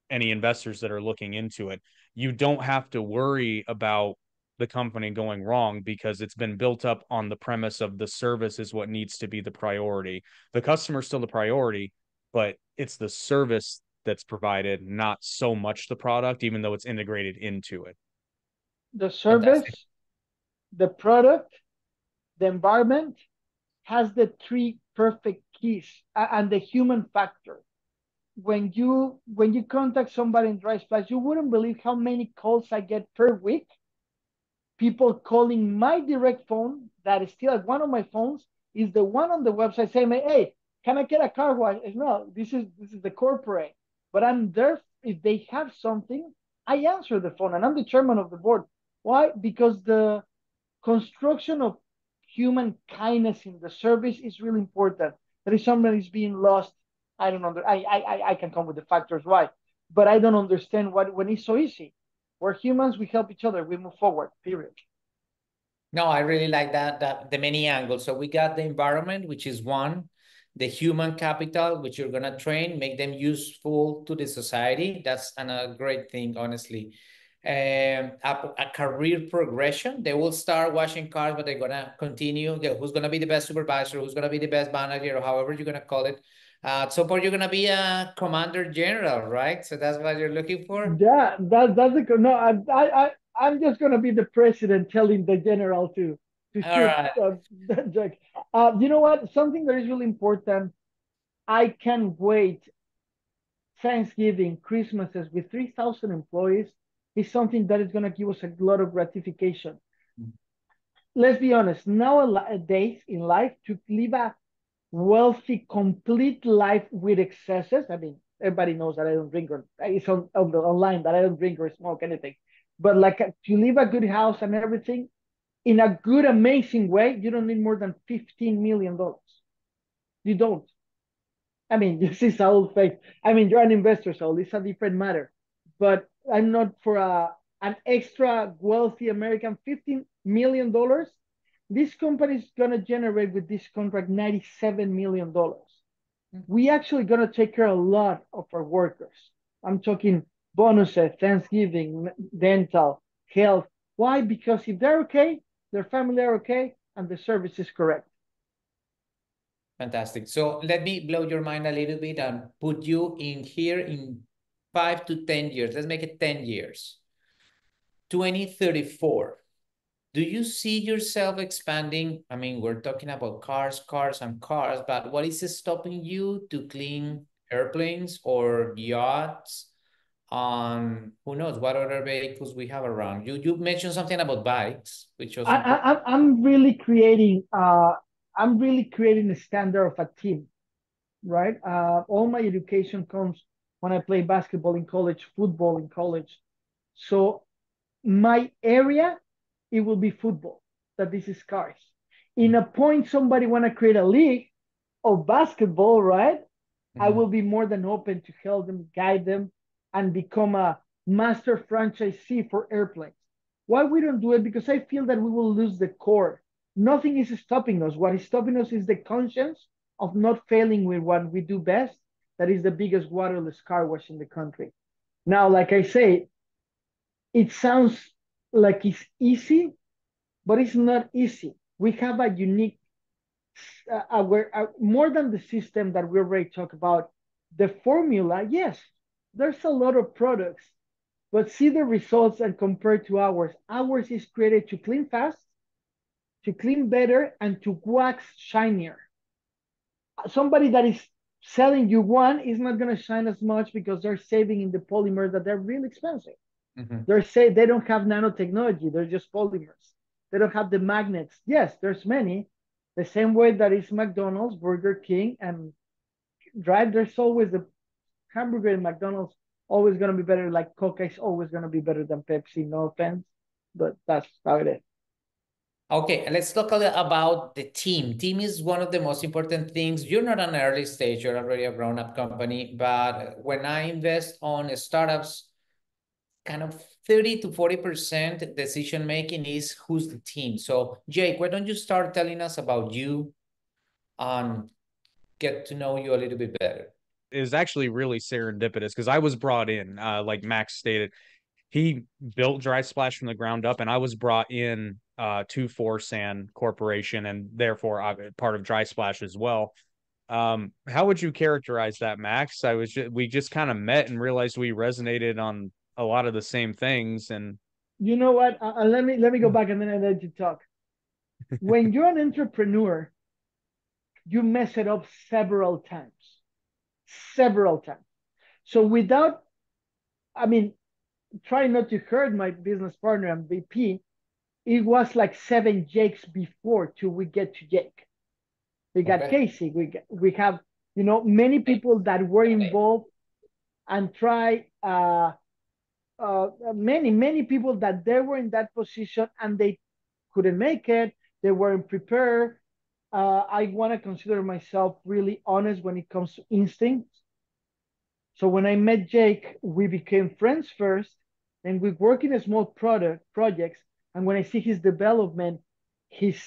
any investors that are looking into it. You don't have to worry about the company going wrong because it's been built up on the premise of the service is what needs to be the priority. The customer's still the priority, but it's the service that's provided, not so much the product, even though it's integrated into it. The service, the product, the environment has the 3 perfect keys and the human factor. When you contact somebody in Dry Splash, you wouldn't believe how many calls I get per week. People calling my direct phone that is still at one of my phones is the one on the website saying, hey, can I get a car wash? No, this is the corporate. But I'm their if they have something, I answer the phone, and I'm the chairman of the board. Why? Because the construction of human kindness in the service is really important. There is somebody is being lost. I don't know. I can come with the factors why, but I don't understand what when it's so easy. We're humans. We help each other. We move forward. Period. No, I really like that the many angles. So we got the environment, which is one, the human capital, which you're gonna train, make them useful to the society. That's a great thing, honestly. A career progression. They will start washing cars, but they're gonna continue. Who's gonna be the best supervisor? Who's gonna be the best manager, or however you're gonna call it. At some point, you're gonna be a commander general, right? So that's what you're looking for. Yeah, that's a no. I'm just gonna be the president telling the general to All shoot right. that Jack. You know what? Something that is really important. I can't wait. Thanksgiving, Christmases with 3,000 employees is something that is gonna give us a lot of gratification. Let's be honest. Nowadays in life, to live a wealthy, complete life with excesses. I mean, everybody knows that I don't drink or it's on the online that I don't drink or smoke anything. But like to live a good house and everything in a good, amazing way, you don't need more than $15 million. You don't. I mean, this is Saul face. I mean, you're an investor, Saul. It's a different matter. But I'm not for an extra wealthy American $15 million. This company is gonna generate with this contract $97 million. We actually gonna take care of a lot of our workers. I'm talking bonuses, Thanksgiving, dental, health. Why? Because if they're okay, their family are okay, and the service is correct. Fantastic. So let me blow your mind a little bit and put you in here in 5 to 10 years. Let's make it 10 years. 2034. Do you see yourself expanding? I mean, we're talking about cars, cars, and cars, but what is stopping you to clean airplanes or yachts? Who knows what other vehicles we have around? You mentioned something about bikes, which was important. I'm really creating a standard of a team, right? All my education comes when I play basketball in college, football in college. So my area, it will be football. That this is cars. In a point, somebody want to create a league of basketball, right? I will be more than open to help them, guide them, and become a master franchisee for airplanes. Why we don't do it? Because I feel that we will lose the core. Nothing is stopping us. What is stopping us is the conscience of not failing with what we do best. That is the biggest waterless car wash in the country. Now, like I say, it sounds like it's easy, but it's not easy. We have a unique, more than the system that we already talked about, the formula, yes, there's a lot of products, but see the results and compare to ours. Ours is created to clean fast, to clean better, and to wax shinier. Somebody that is selling you one is not going to shine as much because they're saving in the polymers that they're really expensive. They don't have nanotechnology. They're just polymers. They don't have the magnets. Yes, there's many. The same way that is McDonald's, Burger King, and there's always the hamburger in McDonald's always going to be better. Like Coca is always going to be better than Pepsi. No offense, but that's how it is. Okay, let's talk a little about the team. Team is one of the most important things. You're not an early stage, you're already a grown-up company, but when I invest on startups, kind of 30 to 40% decision-making is who's the team. So Jake, why don't you start telling us about you and get to know you a little bit better? It was actually really serendipitous because I was brought in, like Max stated, he built Dry Splash from the ground up, and I was brought in to Forzan Corporation, and therefore part of Dry Splash as well. How would you characterize that, Max? We just kind of met and realized we resonated on a lot of the same things. And you know what? Let me go back and then I let you talk. When you're an entrepreneur, you mess it up several times. So try not to hurt my business partner and VP. It was like 7 Jakes before till we get to Jake. We got Casey. We have many people that were involved. and try many people that they were in that position and they couldn't make it. They weren't prepared. I want to consider myself really honest when it comes to instincts. So when I met Jake, we became friends first, and we work in a small product projects. And when I see his development, his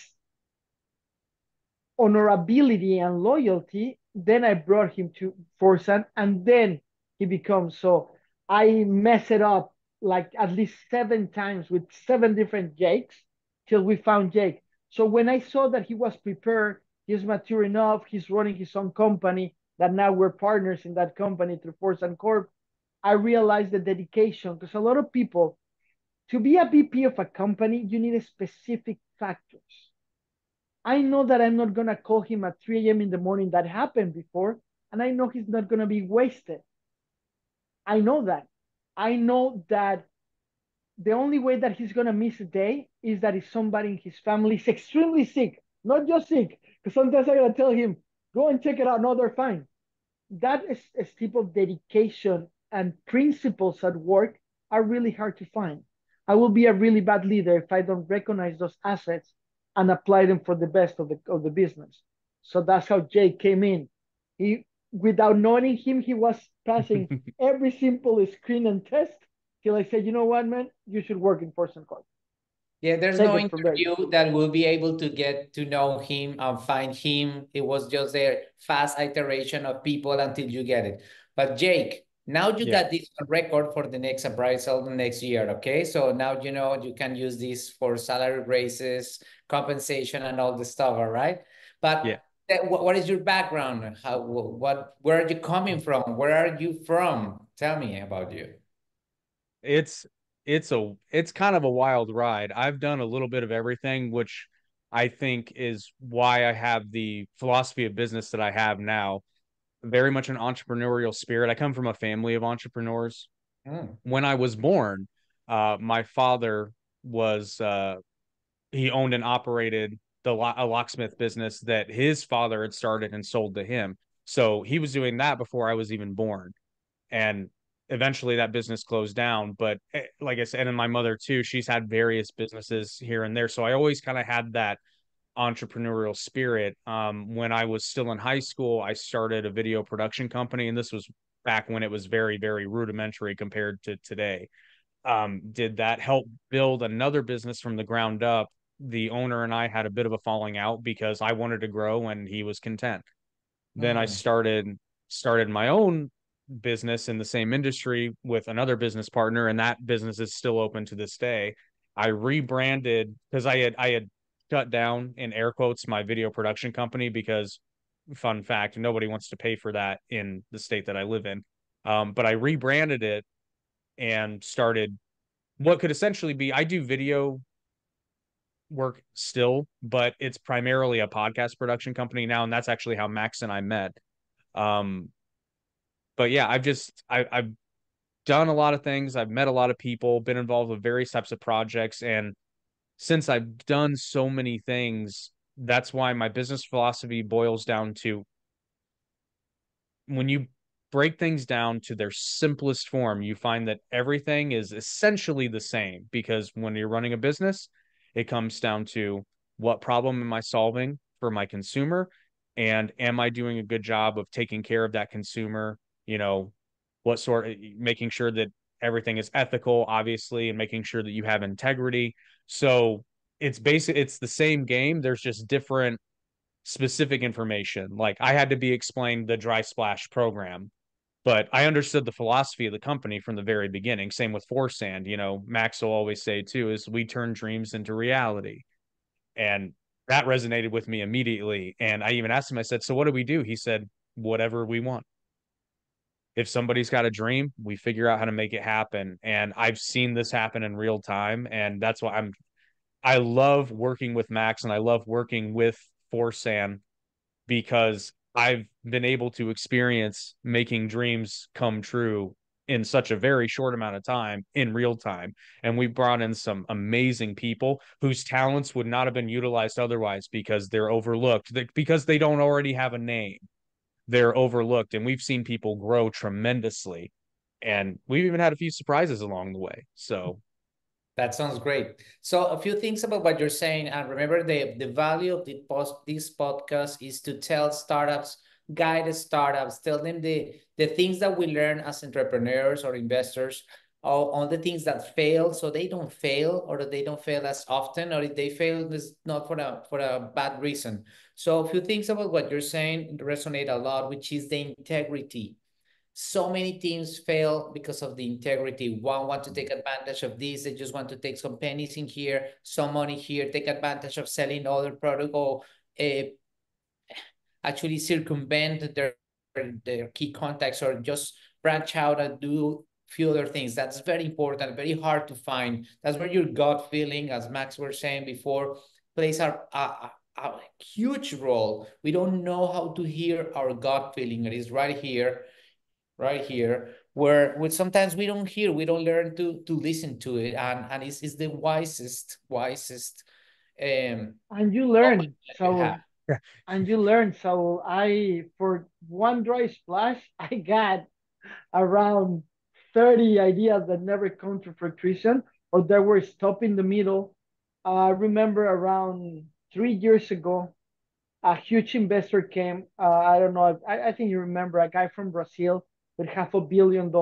honorability and loyalty, then I brought him to Forzan, and then he becomes so. I mess it up like at least 7 times with 7 different Jakes till we found Jake. So when I saw that he was prepared, he's mature enough, he's running his own company, that now we're partners in that company through Forzan Corp, I realized the dedication because a lot of people, to be a VP of a company, you need a specific factors. I know that I'm not going to call him at 3 a.m. in the morning. That happened before. And I know he's not going to be wasted. I know that. I know that the only way that he's going to miss a day is that if somebody in his family is extremely sick, not just sick, because sometimes I got to tell him, go and check it out. No, they're fine. That is type of dedication and principles at work are really hard to find. I will be a really bad leader if I don't recognize those assets and apply them for the best of the business. So that's how Jay came in. He, without knowing him, he was passing every simple screen and test till I said, you know what, man, you should work in Force and Corp. Yeah, there's Take no it from there. interview that will be able to get to know him and find him. It was just a fast iteration of people until you get it. But Jake, now you Yeah. got this on record for the next appraisal next year, okay? So now you know you can use this for salary raises, compensation, and all the stuff, all right? Yeah. But what is your background? Where are you coming from? Where are you from? Tell me about you. It's it's kind of a wild ride. I've done a little bit of everything, which I think is why I have the philosophy of business that I have now. Very much an entrepreneurial spirit. I come from a family of entrepreneurs. Mm. When I was born, my father was he owned and operated a locksmith business that his father had started and sold to him. So he was doing that before I was even born. And eventually that business closed down. But like I said, and my mother too, she's had various businesses here and there. So I always kind of had that entrepreneurial spirit. When I was still in high school, I started a video production company, and this was back when it was very, very rudimentary compared to today. Did that help build another business from the ground up? The owner and I had a bit of a falling out because I wanted to grow and he was content. Then I Mm. started my own business in the same industry with another business partner, and that business is still open to this day. I rebranded because I had shut down, in air quotes, my video production company because, fun fact, nobody wants to pay for that in the state that I live in. But I rebranded it and started what could essentially be, I do video work still, but it's primarily a podcast production company now, and that's actually how Max and I met. Um, but yeah, I've done a lot of things. I've met a lot of people, been involved with various types of projects, and since I've done so many things, that's why my business philosophy boils down to, when you break things down to their simplest form, you find that everything is essentially the same, because when you're running a business, it comes down to, what problem am I solving for my consumer? And am I doing a good job of taking care of that consumer? You know, what sort of, making sure that everything is ethical, obviously, and making sure that you have integrity. So it's the same game. There's just different specific information. Like, I had to be explained the dry splash program, but I understood the philosophy of the company from the very beginning. Same with Forzan. You know, Max will always say too, is we turn dreams into reality. And that resonated with me immediately. And I even asked him, I said, so what do we do? He said, whatever we want. If somebody's got a dream, we figure out how to make it happen. And I've seen this happen in real time. And that's why I love working with Max, and I love working with Forzan, because I've been able to experience making dreams come true in such a very short amount of time, in real time. And we brought in some amazing people whose talents would not have been utilized otherwise, because they're overlooked, because they don't already have a name. They're overlooked. And we've seen people grow tremendously And we've even had a few surprises along the way. So that sounds great. So a few things about what you're saying, and remember the value of this podcast is to tell startups, guide startups, tell them the things that we learn as entrepreneurs or investors, or on the things that fail, so they don't fail, or they don't fail as often, or if they fail, it's not for a bad reason. So a few things about what you're saying resonate a lot, which is the integrity. So many teams fail because of the integrity. One want to take advantage of this. They just want to take some pennies in here, some money here, take advantage of selling other product, or uh, actually circumvent their key contacts, or just branch out and do few other things. That's very important, very hard to find. That's where your gut feeling, as Max were saying before, plays a huge role. We don't know how to hear our gut feeling. It is right here, where sometimes we don't hear, we don't learn to listen to it, and it's the wisest And you learn, so have. and you learn. So I, for one dry splash, I got around 30 ideas that never come to fruition or that were stopped in the middle. I remember around 3 years ago, a huge investor came. I don't know. I think you remember a guy from Brazil with $500 million.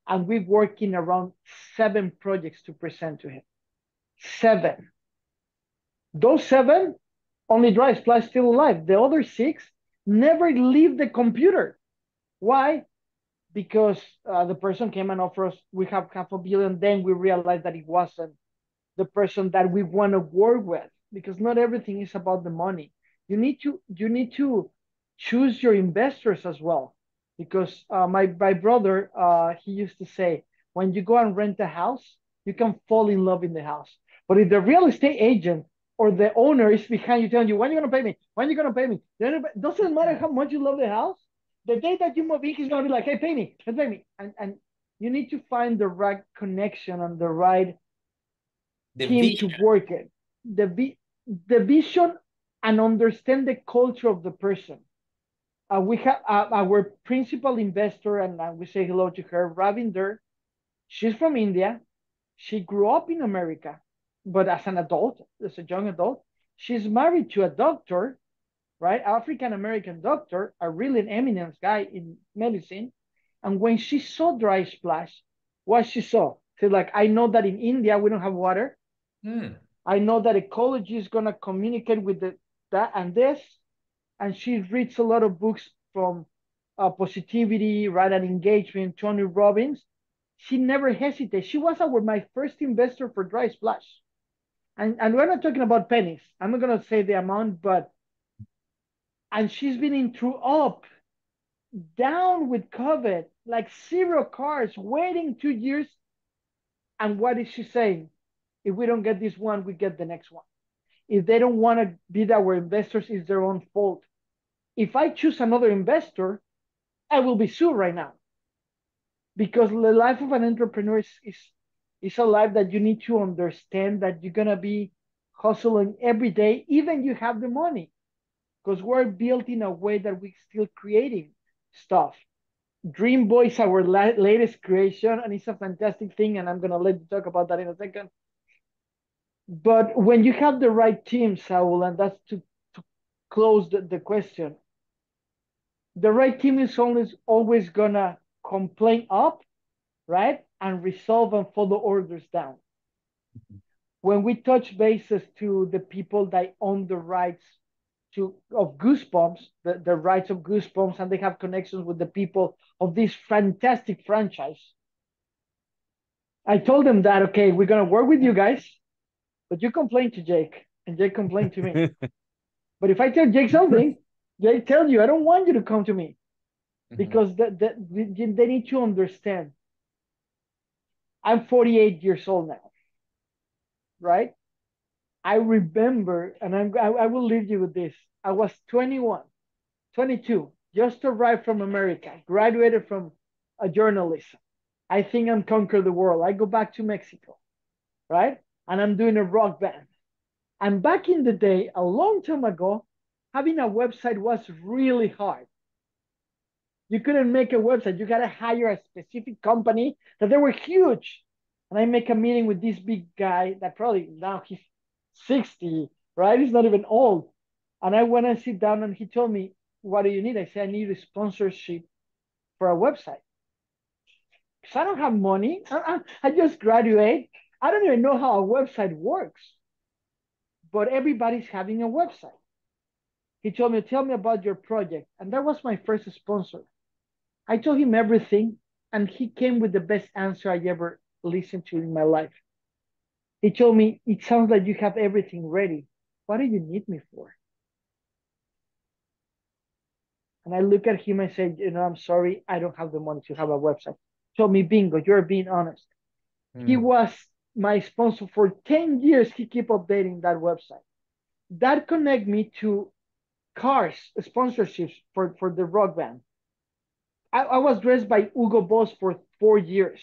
And we working around 7 projects to present to him. 7. Those 7, only Dry Splash still alive. The other 6 never leave the computer. Why? Because the person came and offered us, we have $500 million. Then we realized that it wasn't the person that we want to work with, because not everything is about the money. You need to choose your investors as well, because my brother, he used to say, when you go and rent a house, you can fall in love in the house, but if the real estate agent or the owner is behind you telling you, when are you going to pay me, when are you going to pay me, then it doesn't matter how much you love the house. The day that you move in, he's going to be like, hey, pay me, pay me. And you need to find the right connection and the right The team to vision. work it. The vision, and understand the culture of the person. We have our principal investor, and we say hello to her, Ravinder. She's from India. She grew up in America, but as an adult, as a young adult, she's married to a doctor, right? African American doctor, a really eminent guy in medicine. And when she saw Dry Splash, what she saw, she's like, I know that in India we don't have water. I know that ecology is gonna communicate with that and this. And she reads a lot of books from positivity, right, and engagement, Tony Robbins. She never hesitated. She was my first investor for Dry Splash. And we're not talking about pennies. I'm not gonna say the amount, but and she's been in through up, down with COVID, like 0 cars, waiting 2 years. And what is she saying? If we don't get this one, we get the next one. If they don't want to be our investors, it's their own fault. If I choose another investor, I will be sued right now. Because the life of an entrepreneur is a life that you need to understand that you're going to be hustling every day, even you have the money. Because we're built in a way that we're still creating stuff. Dream Boy is our latest creation, and it's a fantastic thing, and I'm going to let you talk about that in a second. But when you have the right team, Saul, and that's to close the question, the right team is always going to complain up, right? And resolve and follow orders down. When we touch bases to the people that own the rights of Goosebumps, the rights of Goosebumps, and they have connections with the people of this fantastic franchise, I told them that, okay, we're going to work with you guys, but you complain to Jake, and Jake complained to me. But if I tell Jake something, Jake tells you, I don't want you to come to me. Because they need to understand. I'm 48 years old now, right? I remember, and I will leave you with this. I was 21, 22, just arrived from America, graduated from a journalism. I think I'm conquered the world. I go back to Mexico, right? And I'm doing a rock band. And back in the day, a long time ago, having a website was really hard. You couldn't make a website. You got to hire a specific company that they were huge. And I make a meeting with this big guy that probably now he's 60, right? He's not even old. And I went and sit down and he told me, what do you need? I said, I need a sponsorship for a website. Because I don't have money. I just graduated. I don't even know how a website works. But everybody's having a website. He told me, tell me about your project. And that was my first sponsor. I told him everything, and he came with the best answer I ever listened to in my life. He told me, it sounds like you have everything ready. What do you need me for? And I look at him and say, I'm sorry, I don't have the money to have a website. He told me, bingo, you're being honest. He was my sponsor for 10 years. He kept updating that website. That connect me to cars, sponsorships for the rock band. I was dressed by Hugo Boss for 4 years.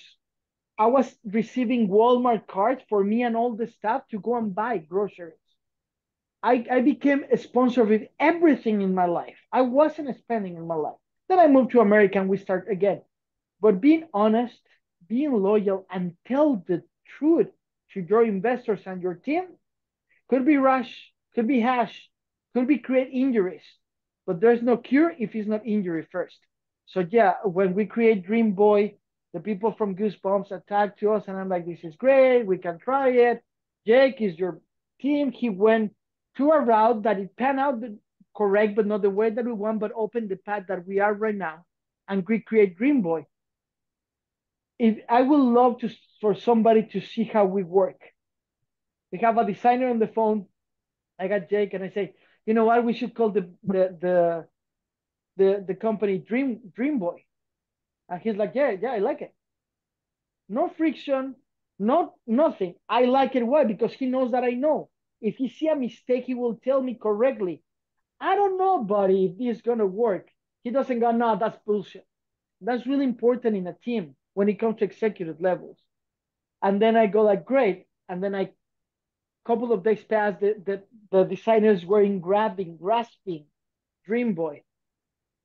I was receiving Walmart cards for me and all the staff to go and buy groceries. I became a sponsor with everything in my life. I wasn't spending in my life. Then I moved to America and we start again. But being honest, being loyal, and tell the truth to your investors and your team could be rush, could be hash, could be create injuries. But there's no cure if it's not injury first. So yeah, when we create Dream Boy, the people from Goosebumps attack to us, and I'm like, this is great, we can try it. Jake is your team. He went to a route that it panned out correct, but not the way that we want, but open the path that we are right now, and we create Dream Boy. If I would love for somebody to see how we work. We have a designer on the phone. I got Jake, and I say, you know what? We should call the company Dream Boy. And he's like, yeah, I like it. No friction, nothing. I like it. Why? Because he knows that I know. If he see a mistake, he will tell me correctly. I don't know, buddy, if this is gonna work. He doesn't go, no, that's bullshit. That's really important in a team when it comes to executive levels. And then I go like, great. And then couple of days passed, the designers were grasping Dream Boy.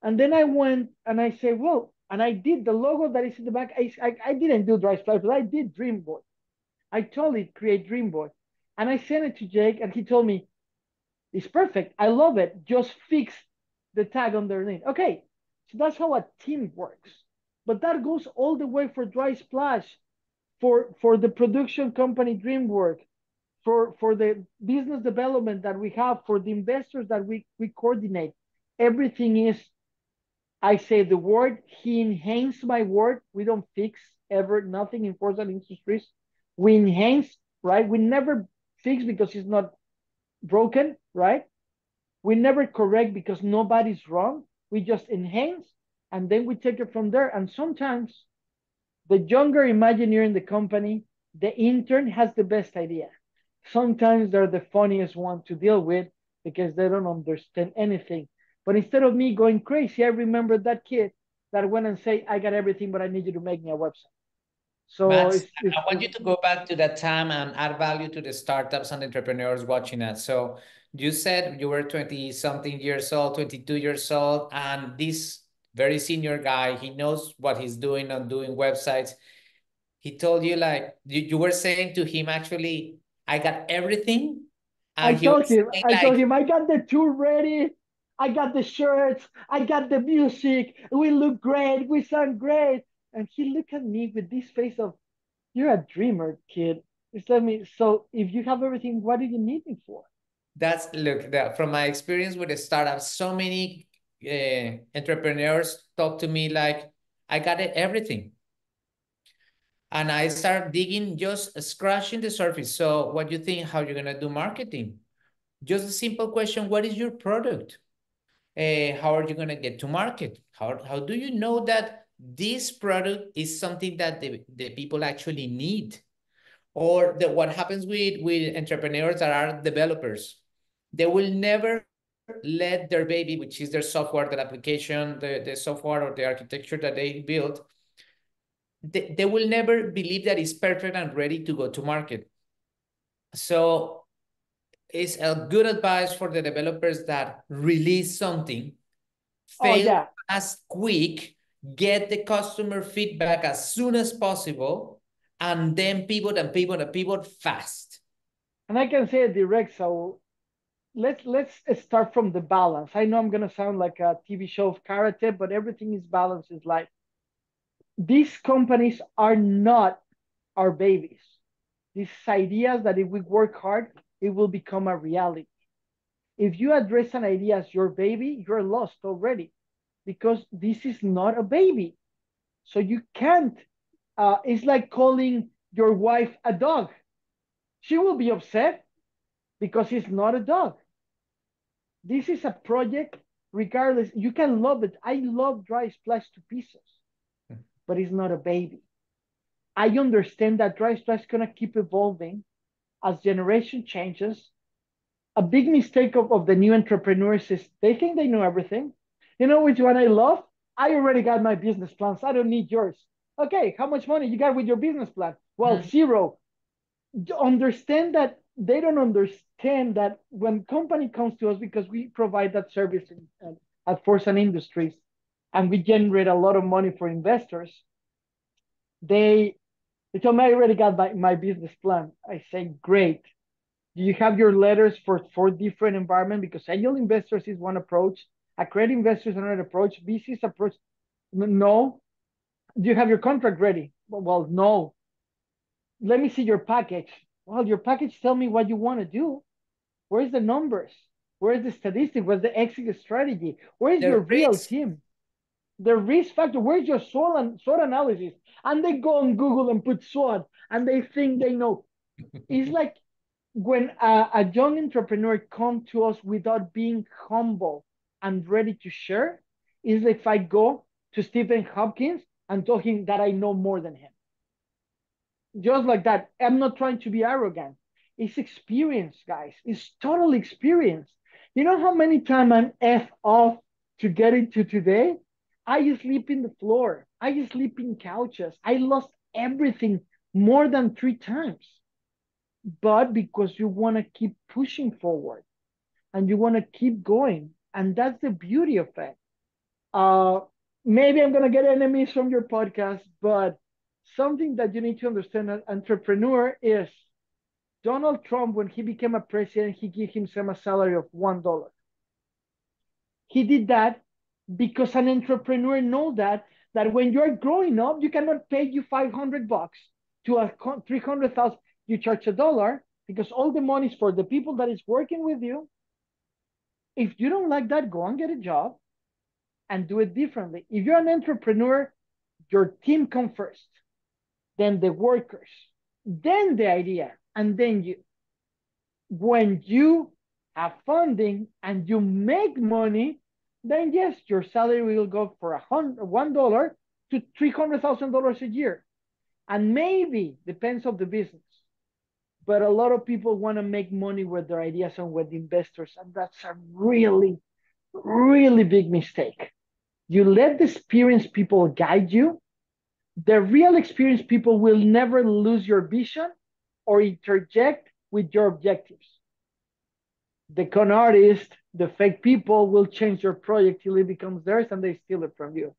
And then I went and I said, well, and I did the logo that is in the back. I didn't do Dry Splash, but I did Dream Boy. I told it, create Dream Boy. And I sent it to Jake, and he told me, it's perfect. I love it. Just fix the tag underneath. Okay, so that's how a team works. But that goes all the way for Dry Splash, for the production company DreamWorks, for the business development that we have, for the investors that we coordinate. Everything is, I say the word, he enhanced my word. We don't fix ever, nothing in Forzan Industries. We enhance, right? We never fix because it's not broken, right? We never correct because nobody's wrong. We just enhance, and then we take it from there. And sometimes the younger Imagineer in the company, the intern has the best idea. Sometimes they're the funniest one to deal with because they don't understand anything. But instead of me going crazy, I remember that kid that went and say, I got everything, but I need you to make me a website. So Matt, I want you to go back to that time and add value to the startups and entrepreneurs watching us. So you said you were 20-something years old, 22 years old, and this very senior guy, he knows what he's doing on doing websites. He told you, like, you were saying to him, actually, I got everything. I told him, I got the tour ready. I got the shirts. I got the music. We look great. We sound great. And he looked at me with this face of, you're a dreamer, kid. It's like me. So if you have everything, what do you need me for? From my experience with the startups, so many entrepreneurs talk to me like, I got everything. And I start digging, just scratching the surface. So what do you think, how you're gonna do marketing? Just a simple question, what is your product? How are you gonna get to market? How do you know that this product is something that the people actually need? Or what happens with entrepreneurs that are developers? They will never let their baby, which is their software, their application, the software or the architecture that they build, they will never believe that it's perfect and ready to go to market. So it's a good advice for the developers that release something Oh, fail yeah. fast, quick, get the customer feedback as soon as possible, and then pivot and pivot and pivot fast. And I can say it direct, so let's start from the balance. I know I'm gonna sound like a TV show of karate, but everything is balance in life. These companies are not our babies. These ideas that if we work hard, it will become a reality. If you address an idea as your baby, you're lost already because this is not a baby. So you can't, it's like calling your wife a dog. She will be upset because it's not a dog. This is a project, regardless. You can love it. I love Dry Splash to pieces, but it's not a baby. I understand that Dry Splash is going to keep evolving as generation changes. A big mistake of the new entrepreneurs is they think they know everything. You know which one I love? I already got my business plans. I don't need yours. Okay, how much money you got with your business plan? Well, zero. Understand that they don't understand that when company comes to us because we provide that service at Forzan Industries and we generate a lot of money for investors, they told me I already got my business plan. I say, great. Do you have your letters for different environment? Because angel investors is one approach, accredited investors another approach, VC's approach. No. Do you have your contract ready? Well, no. Let me see your package. Well, your package tell me what you want to do. Where's the numbers? Where's the statistic? Where's the exit strategy? Where's your real team? The risk factor. Where's your SWOT analysis? And they go on Google and put SWOT and they think they know. It's like when a young entrepreneur comes to us without being humble and ready to share, is if I go to Stephen Hopkins and tell him that I know more than him. Just like that. I'm not trying to be arrogant. It's experience, guys. It's total experience. You know how many times I'm F off to get into today? I sleep in the floor. I sleep in couches. I lost everything more than 3 times. But because you want to keep pushing forward and you want to keep going. And that's the beauty of it. Maybe I'm going to get enemies from your podcast, but something that you need to understand as an entrepreneur is Donald Trump, when he became a president, he gave himself a salary of $1. He did that because an entrepreneur knows that when you're growing up, you cannot pay you $500 to a 300,000. You charge $1 because all the money is for the people that is working with you. If you don't like that, go and get a job and do it differently. If you're an entrepreneur, your team comes first, then the workers, then the idea, and then you. When you have funding and you make money, then yes, your salary will go for $1 to $300,000 a year. And maybe, depends on the business, but a lot of people want to make money with their ideas and with investors, and that's a really, really big mistake. You let the experienced people guide you. The real experienced people will never lose your vision or interject with your objectives. The con artist, the fake people will change your project till it becomes theirs and they steal it from you.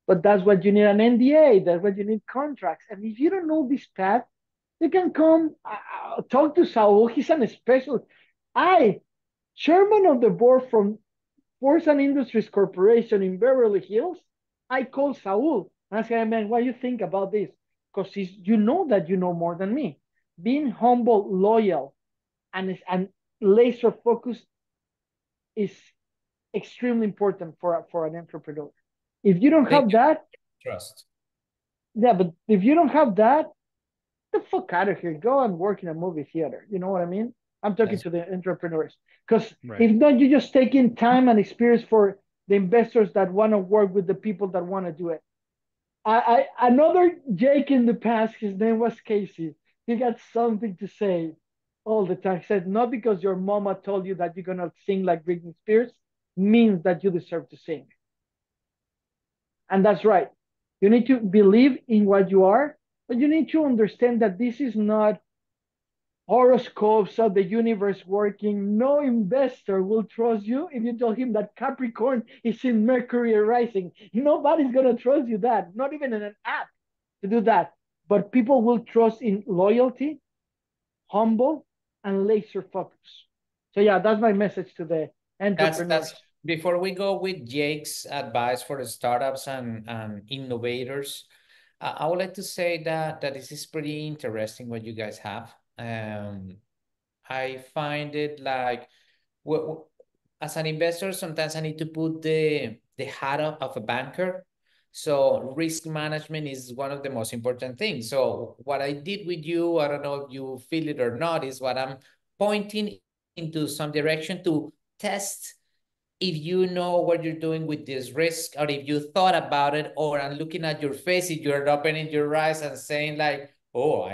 But that's what you need an NDA, that's what you need contracts. And if you don't know this path, you can come talk to Saul. He's an special. Chairman of the board from Forzan Industries Corporation in Beverly Hills, I call Saul and I say, man, what do you think about this? Because you know that you know more than me. Being humble, loyal, and laser focused is extremely important for an entrepreneur. If you don't have that, trust. Yeah, but if you don't have that, the fuck out of here. Go and work in a movie theater. You know what I mean? I'm talking to the entrepreneurs. Because if not, you're just taking time and experience for the investors that want to work with the people that want to do it. Another Jake in the past, his name was Casey. He got something to say all the time. He said, not because your mama told you that you're going to sing like Britney Spears means that you deserve to sing. And that's right. You need to believe in what you are, but you need to understand that this is not horoscopes of the universe working, no investor will trust you if you tell him that Capricorn is in Mercury rising. Nobody's gonna trust you that, not even in an app to do that. But people will trust in loyalty, humble, and laser focus. So yeah, that's my message to the entrepreneurs. That's before we go with Jake's advice for the startups and innovators. I would like to say that this is pretty interesting what you guys have. I find it like as an investor, sometimes I need to put the hat of a banker. So risk management is one of the most important things. So what I did with you, I don't know if you feel it or not, is what I'm pointing into some direction to test if you know what you're doing with this risk, or if you thought about it, or I'm looking at your face, if you're opening your eyes and saying like, oh,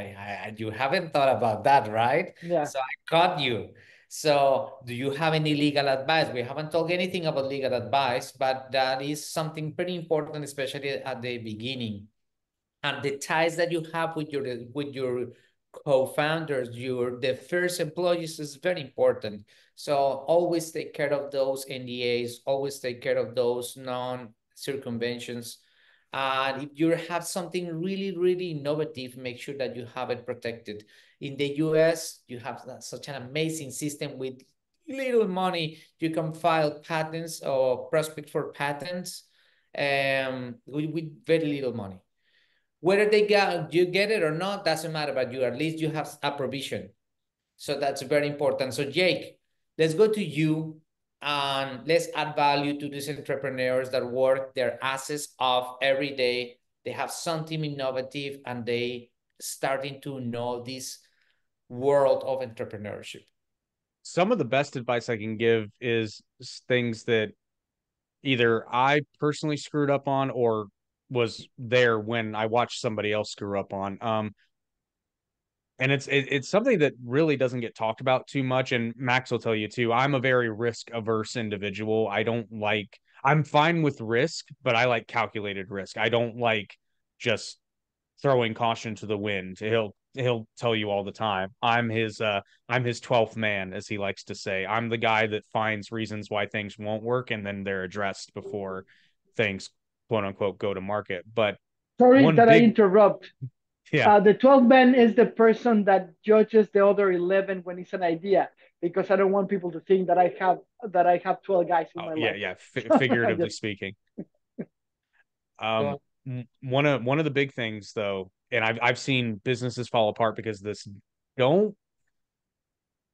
you haven't thought about that, right? Yeah. So I caught you. So do you have any legal advice? We haven't talked anything about legal advice, but that is something pretty important, especially at the beginning. And the ties that you have with your co-founders, the first employees is very important. So always take care of those NDAs, always take care of those non-circumventions. And if you have something really, really innovative, make sure that you have it protected. In the US, you have such an amazing system with little money. You can file patents or prospect for patents with very little money. Whether you get it or not doesn't matter, but at least you have a provision. So that's very important. So Jake, let's go to you and let's add value to these entrepreneurs that work their asses off every day. They have something innovative and they starting to know this world of entrepreneurship. Some of the best advice I can give is things that either I personally screwed up on or was there when I watched somebody else screw up on. And it's something that really doesn't get talked about too much. And Max will tell you too, I'm a very risk averse individual. I'm fine with risk, but I like calculated risk. I don't like just throwing caution to the wind. He'll tell you all the time. I'm his 12th man, as he likes to say. I'm the guy that finds reasons why things won't work and then they're addressed before things quote unquote go to market. But Sorry one that I big interrupt. yeah. The 12th man is the person that judges the other 11 when it's an idea, because I don't want people to think that I have 12 guys in Oh, my yeah, life. yeah. Figuratively Just, speaking. Go One of the big things though, and I've seen businesses fall apart because of this. Don't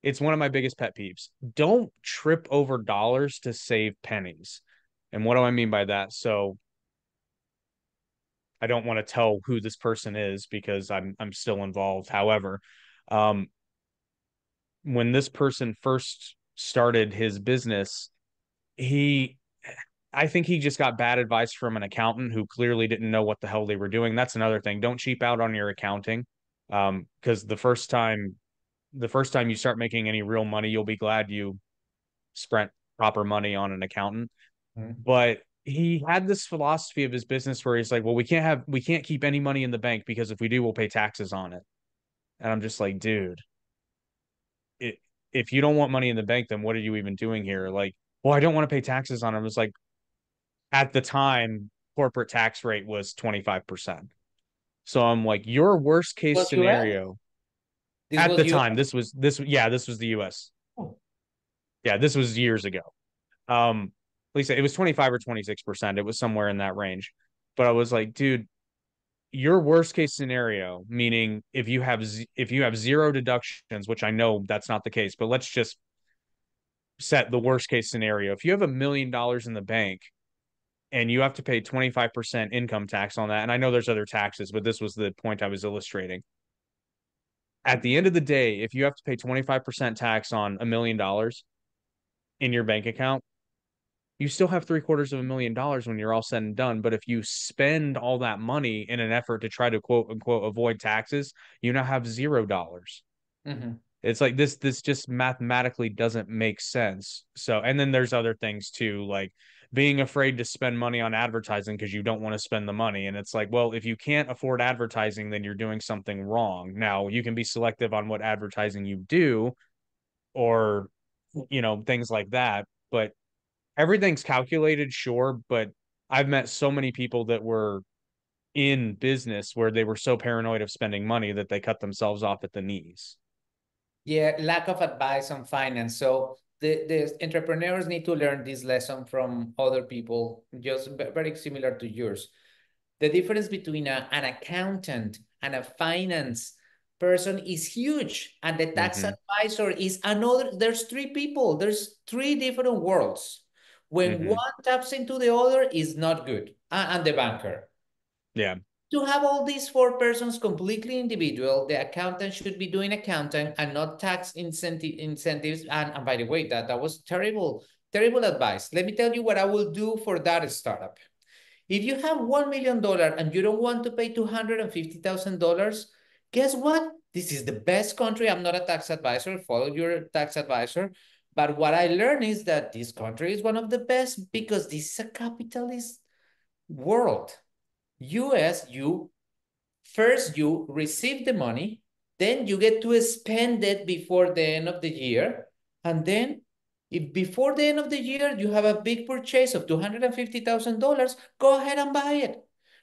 It's one of my biggest pet peeves. Don't trip over dollars to save pennies. And what do I mean by that? So I don't want to tell who this person is because I'm still involved. However, um, when this person first started his business, he I think he just got bad advice from an accountant who clearly didn't know what the hell they were doing. That's another thing. Don't cheap out on your accounting. Because the first time you start making any real money, you'll be glad you spent proper money on an accountant. But he had this philosophy of his business where he's like, well, we can't keep any money in the bank because if we do, we'll pay taxes on it. And I'm just like, dude, it, if you don't want money in the bank, then what are you even doing here? Like, well, I don't want to pay taxes on it. I was like, at the time, corporate tax rate was 25%. So I'm like, your worst case Was US? scenario This at was the US? time, this was the US. Oh. Yeah, this was years ago. At least it was 25 or 26%. It was somewhere in that range. But I was like, dude, your worst case scenario, meaning if you have zero deductions, which I know that's not the case, but let's just set the worst case scenario. If you have $1 million in the bank and you have to pay 25% income tax on that, and I know there's other taxes, but this was the point I was illustrating. At the end of the day, if you have to pay 25% tax on $1 million in your bank account, you still have $750,000 when you're all said and done. But if you spend all that money in an effort to try to quote unquote avoid taxes, you now have $0. Mm-hmm. It's like this just mathematically doesn't make sense. So, and then there's other things too, like being afraid to spend money on advertising because you don't want to spend the money. And it's like, well, if you can't afford advertising, then you're doing something wrong. Now, you can be selective on what advertising you do, or, things like that. But everything's calculated, sure. But I've met so many people that were in business where they were so paranoid of spending money that they cut themselves off at the knees. Yeah, lack of advice on finance. So the entrepreneurs need to learn this lesson from other people, just very similar to yours. The difference between an accountant and a finance person is huge. And the tax Mm-hmm. advisor is another. There's three people. There's three different worlds. When Mm-hmm. one taps into the other is not good. And the banker. Yeah. To have all these four persons completely individual, the accountant should be doing accounting and not tax incentives. And by the way, that was terrible advice. Let me tell you what I will do for that startup. If you have $1 million and you don't want to pay $250,000, guess what? This is the best country. I'm not a tax advisor. Follow your tax advisor. But what I learned is that this country is one of the best because this is a capitalist world. US, you receive the money, then you get to spend it before the end of the year. And then if before the end of the year, you have a big purchase of $250,000, go ahead and buy it.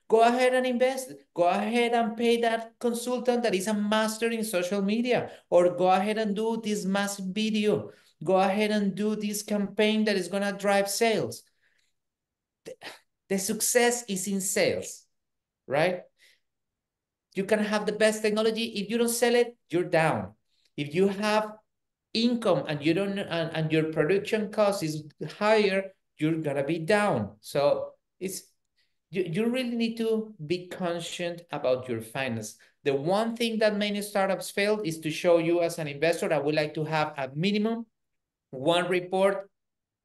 Go ahead and invest. Go ahead and pay that consultant that is a master in social media, or go ahead and do this massive video. Go ahead and do this campaign that is going to drive sales. The success is in sales, right? You can have the best technology. If you don't sell it, you're down. If you have income and you don't, and your production cost is higher, you're gonna be down. So you really need to be conscious about your finance. The one thing that many startups fail is to show you as an investor. I would like to have a minimum one report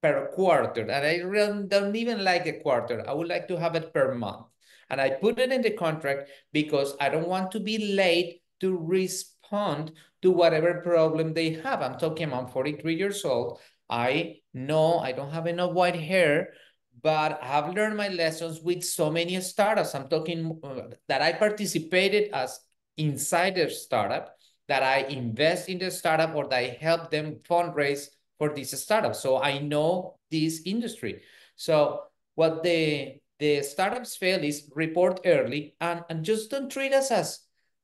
per quarter. And I really don't even like a quarter. I would like to have it per month. And I put it in the contract because I don't want to be late to respond to whatever problem they have. I'm talking, I'm 43 years old. I know I don't have enough white hair, but I have learned my lessons with so many startups. I'm talking that I participated as insider startup, that I invest in the startup, or that I help them fundraise for this startup. So I know this industry. So what the startups fail is report early, and just don't treat us as,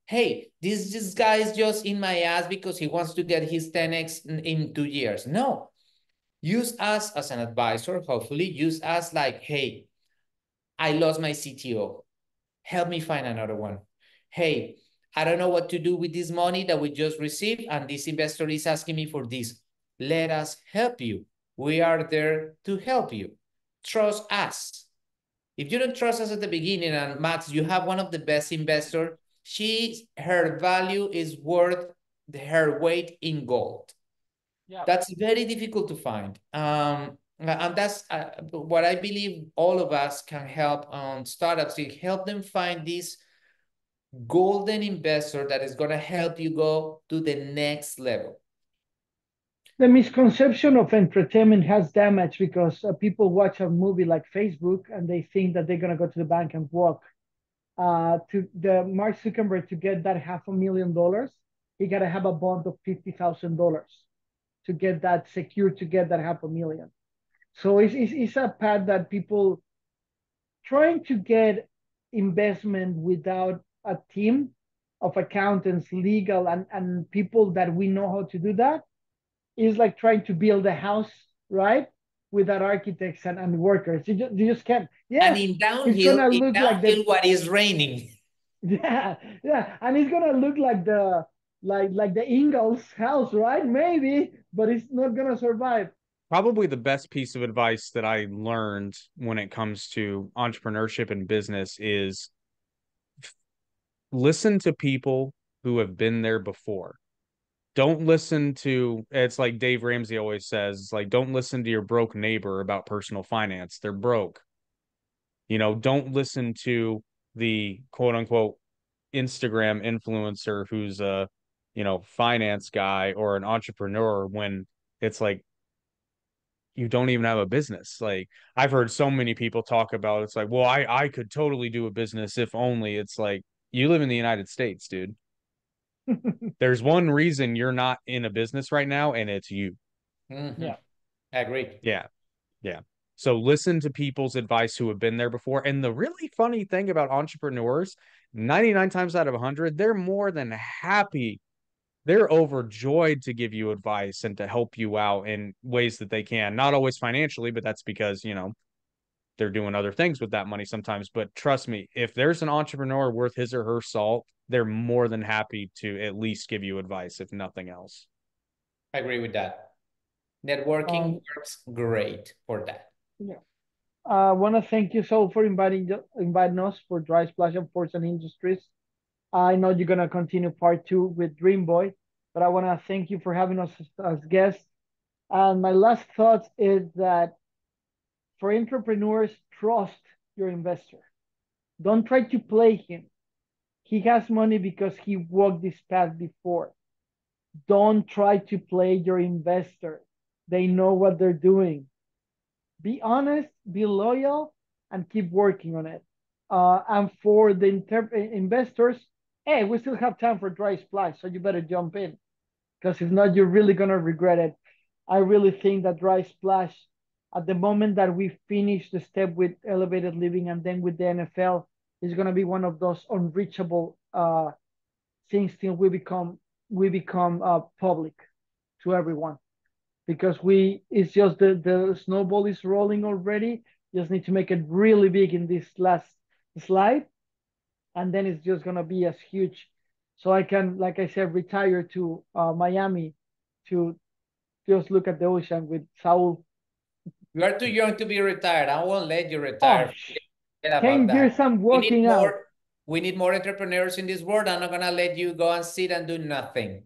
hey, this guy is just in my ass because he wants to get his 10x in 2 years. No, use us as an advisor. Hopefully use us like, hey, I lost my CTO. Help me find another one. Hey, I don't know what to do with this money that we just received, and this investor is asking me for this. Let us help you. We are there to help you. Trust us. If you don't trust us at the beginning, and Max, you have one of the best investors, her value is worth her weight in gold. Yeah. That's very difficult to find. And that's what I believe all of us can help on startups, to help them find this golden investor that is going to help you go to the next level. The misconception of entertainment has damage because people watch a movie like Facebook and they think that they're going to go to the bank and walk. To the Mark Zuckerberg, to get that $500,000, he got to have a bond of $50,000 to get that secure, to get that $500,000. So it's a path that people trying to get investment without a team of accountants, legal, and people that we know how to do that is like trying to build a house, right? Without architects and workers. You just can't. And Yes, in it's gonna in look like downhill, what is raining? yeah, yeah, and it's gonna look like the like the Ingalls house, right? Maybe, but it's not gonna survive. Probably the best piece of advice that I learned when it comes to entrepreneurship and business is listen to people who have been there before. Don't listen to, it's like Dave Ramsey always says, like, don't listen to your broke neighbor about personal finance. They're broke. Don't listen to the quote unquote Instagram influencer who's a, finance guy or an entrepreneur, when it's like you don't even have a business. Like I've heard so many people talk about it's like, well, I could totally do a business if only. It's like you live in the United States, dude. There's one reason you're not in a business right now, and it's you. Yeah. Agreed. Yeah. Yeah. So listen to people's advice who have been there before. And the really funny thing about entrepreneurs, 99 times out of 100, they're more than happy. They're overjoyed to give you advice and to help you out in ways that they can. Not always financially, but that's because, they're doing other things with that money sometimes. But trust me, if there's an entrepreneur worth his or her salt, they're more than happy to at least give you advice, if nothing else. I agree with that. Networking works great for that. Yeah. I want to thank you, Saul, for inviting us for Dry Splash and Forzan Industries. I know you're gonna continue part 2 with Dream Boy, but I want to thank you for having us as guests. And my last thought is that for entrepreneurs, trust your investor. Don't try to play him. He has money because he walked this path before. Don't try to play your investor. They know what they're doing. Be honest, be loyal, and keep working on it. And for the investors, hey, we still have time for Dry Splash, so you better jump in. Because if not, you're really going to regret it. I really think that Dry Splash, at the moment that we finish the step with elevated living and then with the NFL, is going to be one of those unreachable things till we become public to everyone, because it's just the snowball is rolling already. Just need to make it really big in this last slide, and then it's just gonna be as huge. So I can, like I said, retire to Miami to just look at the ocean with Saul. You are too young to be retired. I won't let you Oh, retire. Forget 10 about that. years I'm We need walking out. more. We need more entrepreneurs in this world. I'm not gonna let you go and sit and do nothing.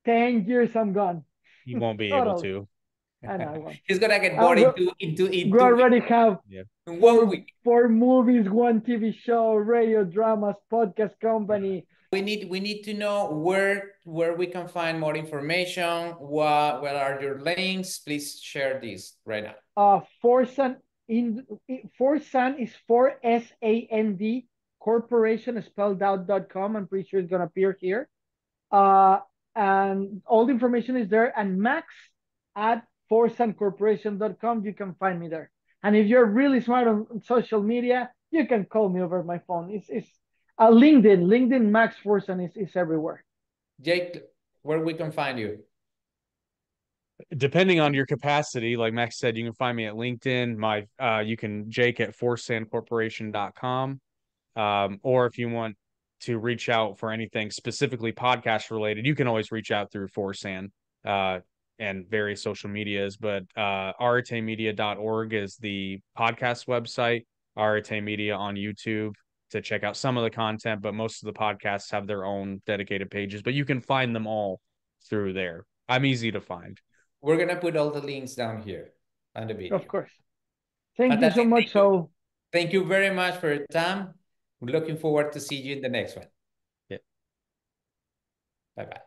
10 years I'm gone. You won't be able Totally. to. And I won't. He's gonna get bored we in we 2 already weeks, have Yeah. in 1 week. four movies, one TV show, radio dramas, podcast company. We need to know where we can find more information. What are your links? Please share this right now. Forzan Forzan is FORSAND corporation spelled out.com. I'm pretty sure it's gonna appear here. And all the information is there. And Max at forzancorporation.com. You can find me there. And if you're really smart on social media, you can call me over my phone. It's LinkedIn Max Forzan is everywhere. Jake, where we can find you? Depending on your capacity, like Max said, you can find me at LinkedIn. You can Jake at forzancorporation.com. Or if you want to reach out for anything specifically podcast related, you can always reach out through Forzan and various social medias. But aratemedia.org is the podcast website, Arate Media on YouTube to check out some of the content, but most of the podcasts have their own dedicated pages, but you can find them all through there. I'm easy to find. We're gonna put all the links down here on the video. Of course. Thank you so much. Thank you very much for your time. We're looking forward to see you in the next one. Yeah. Bye-bye.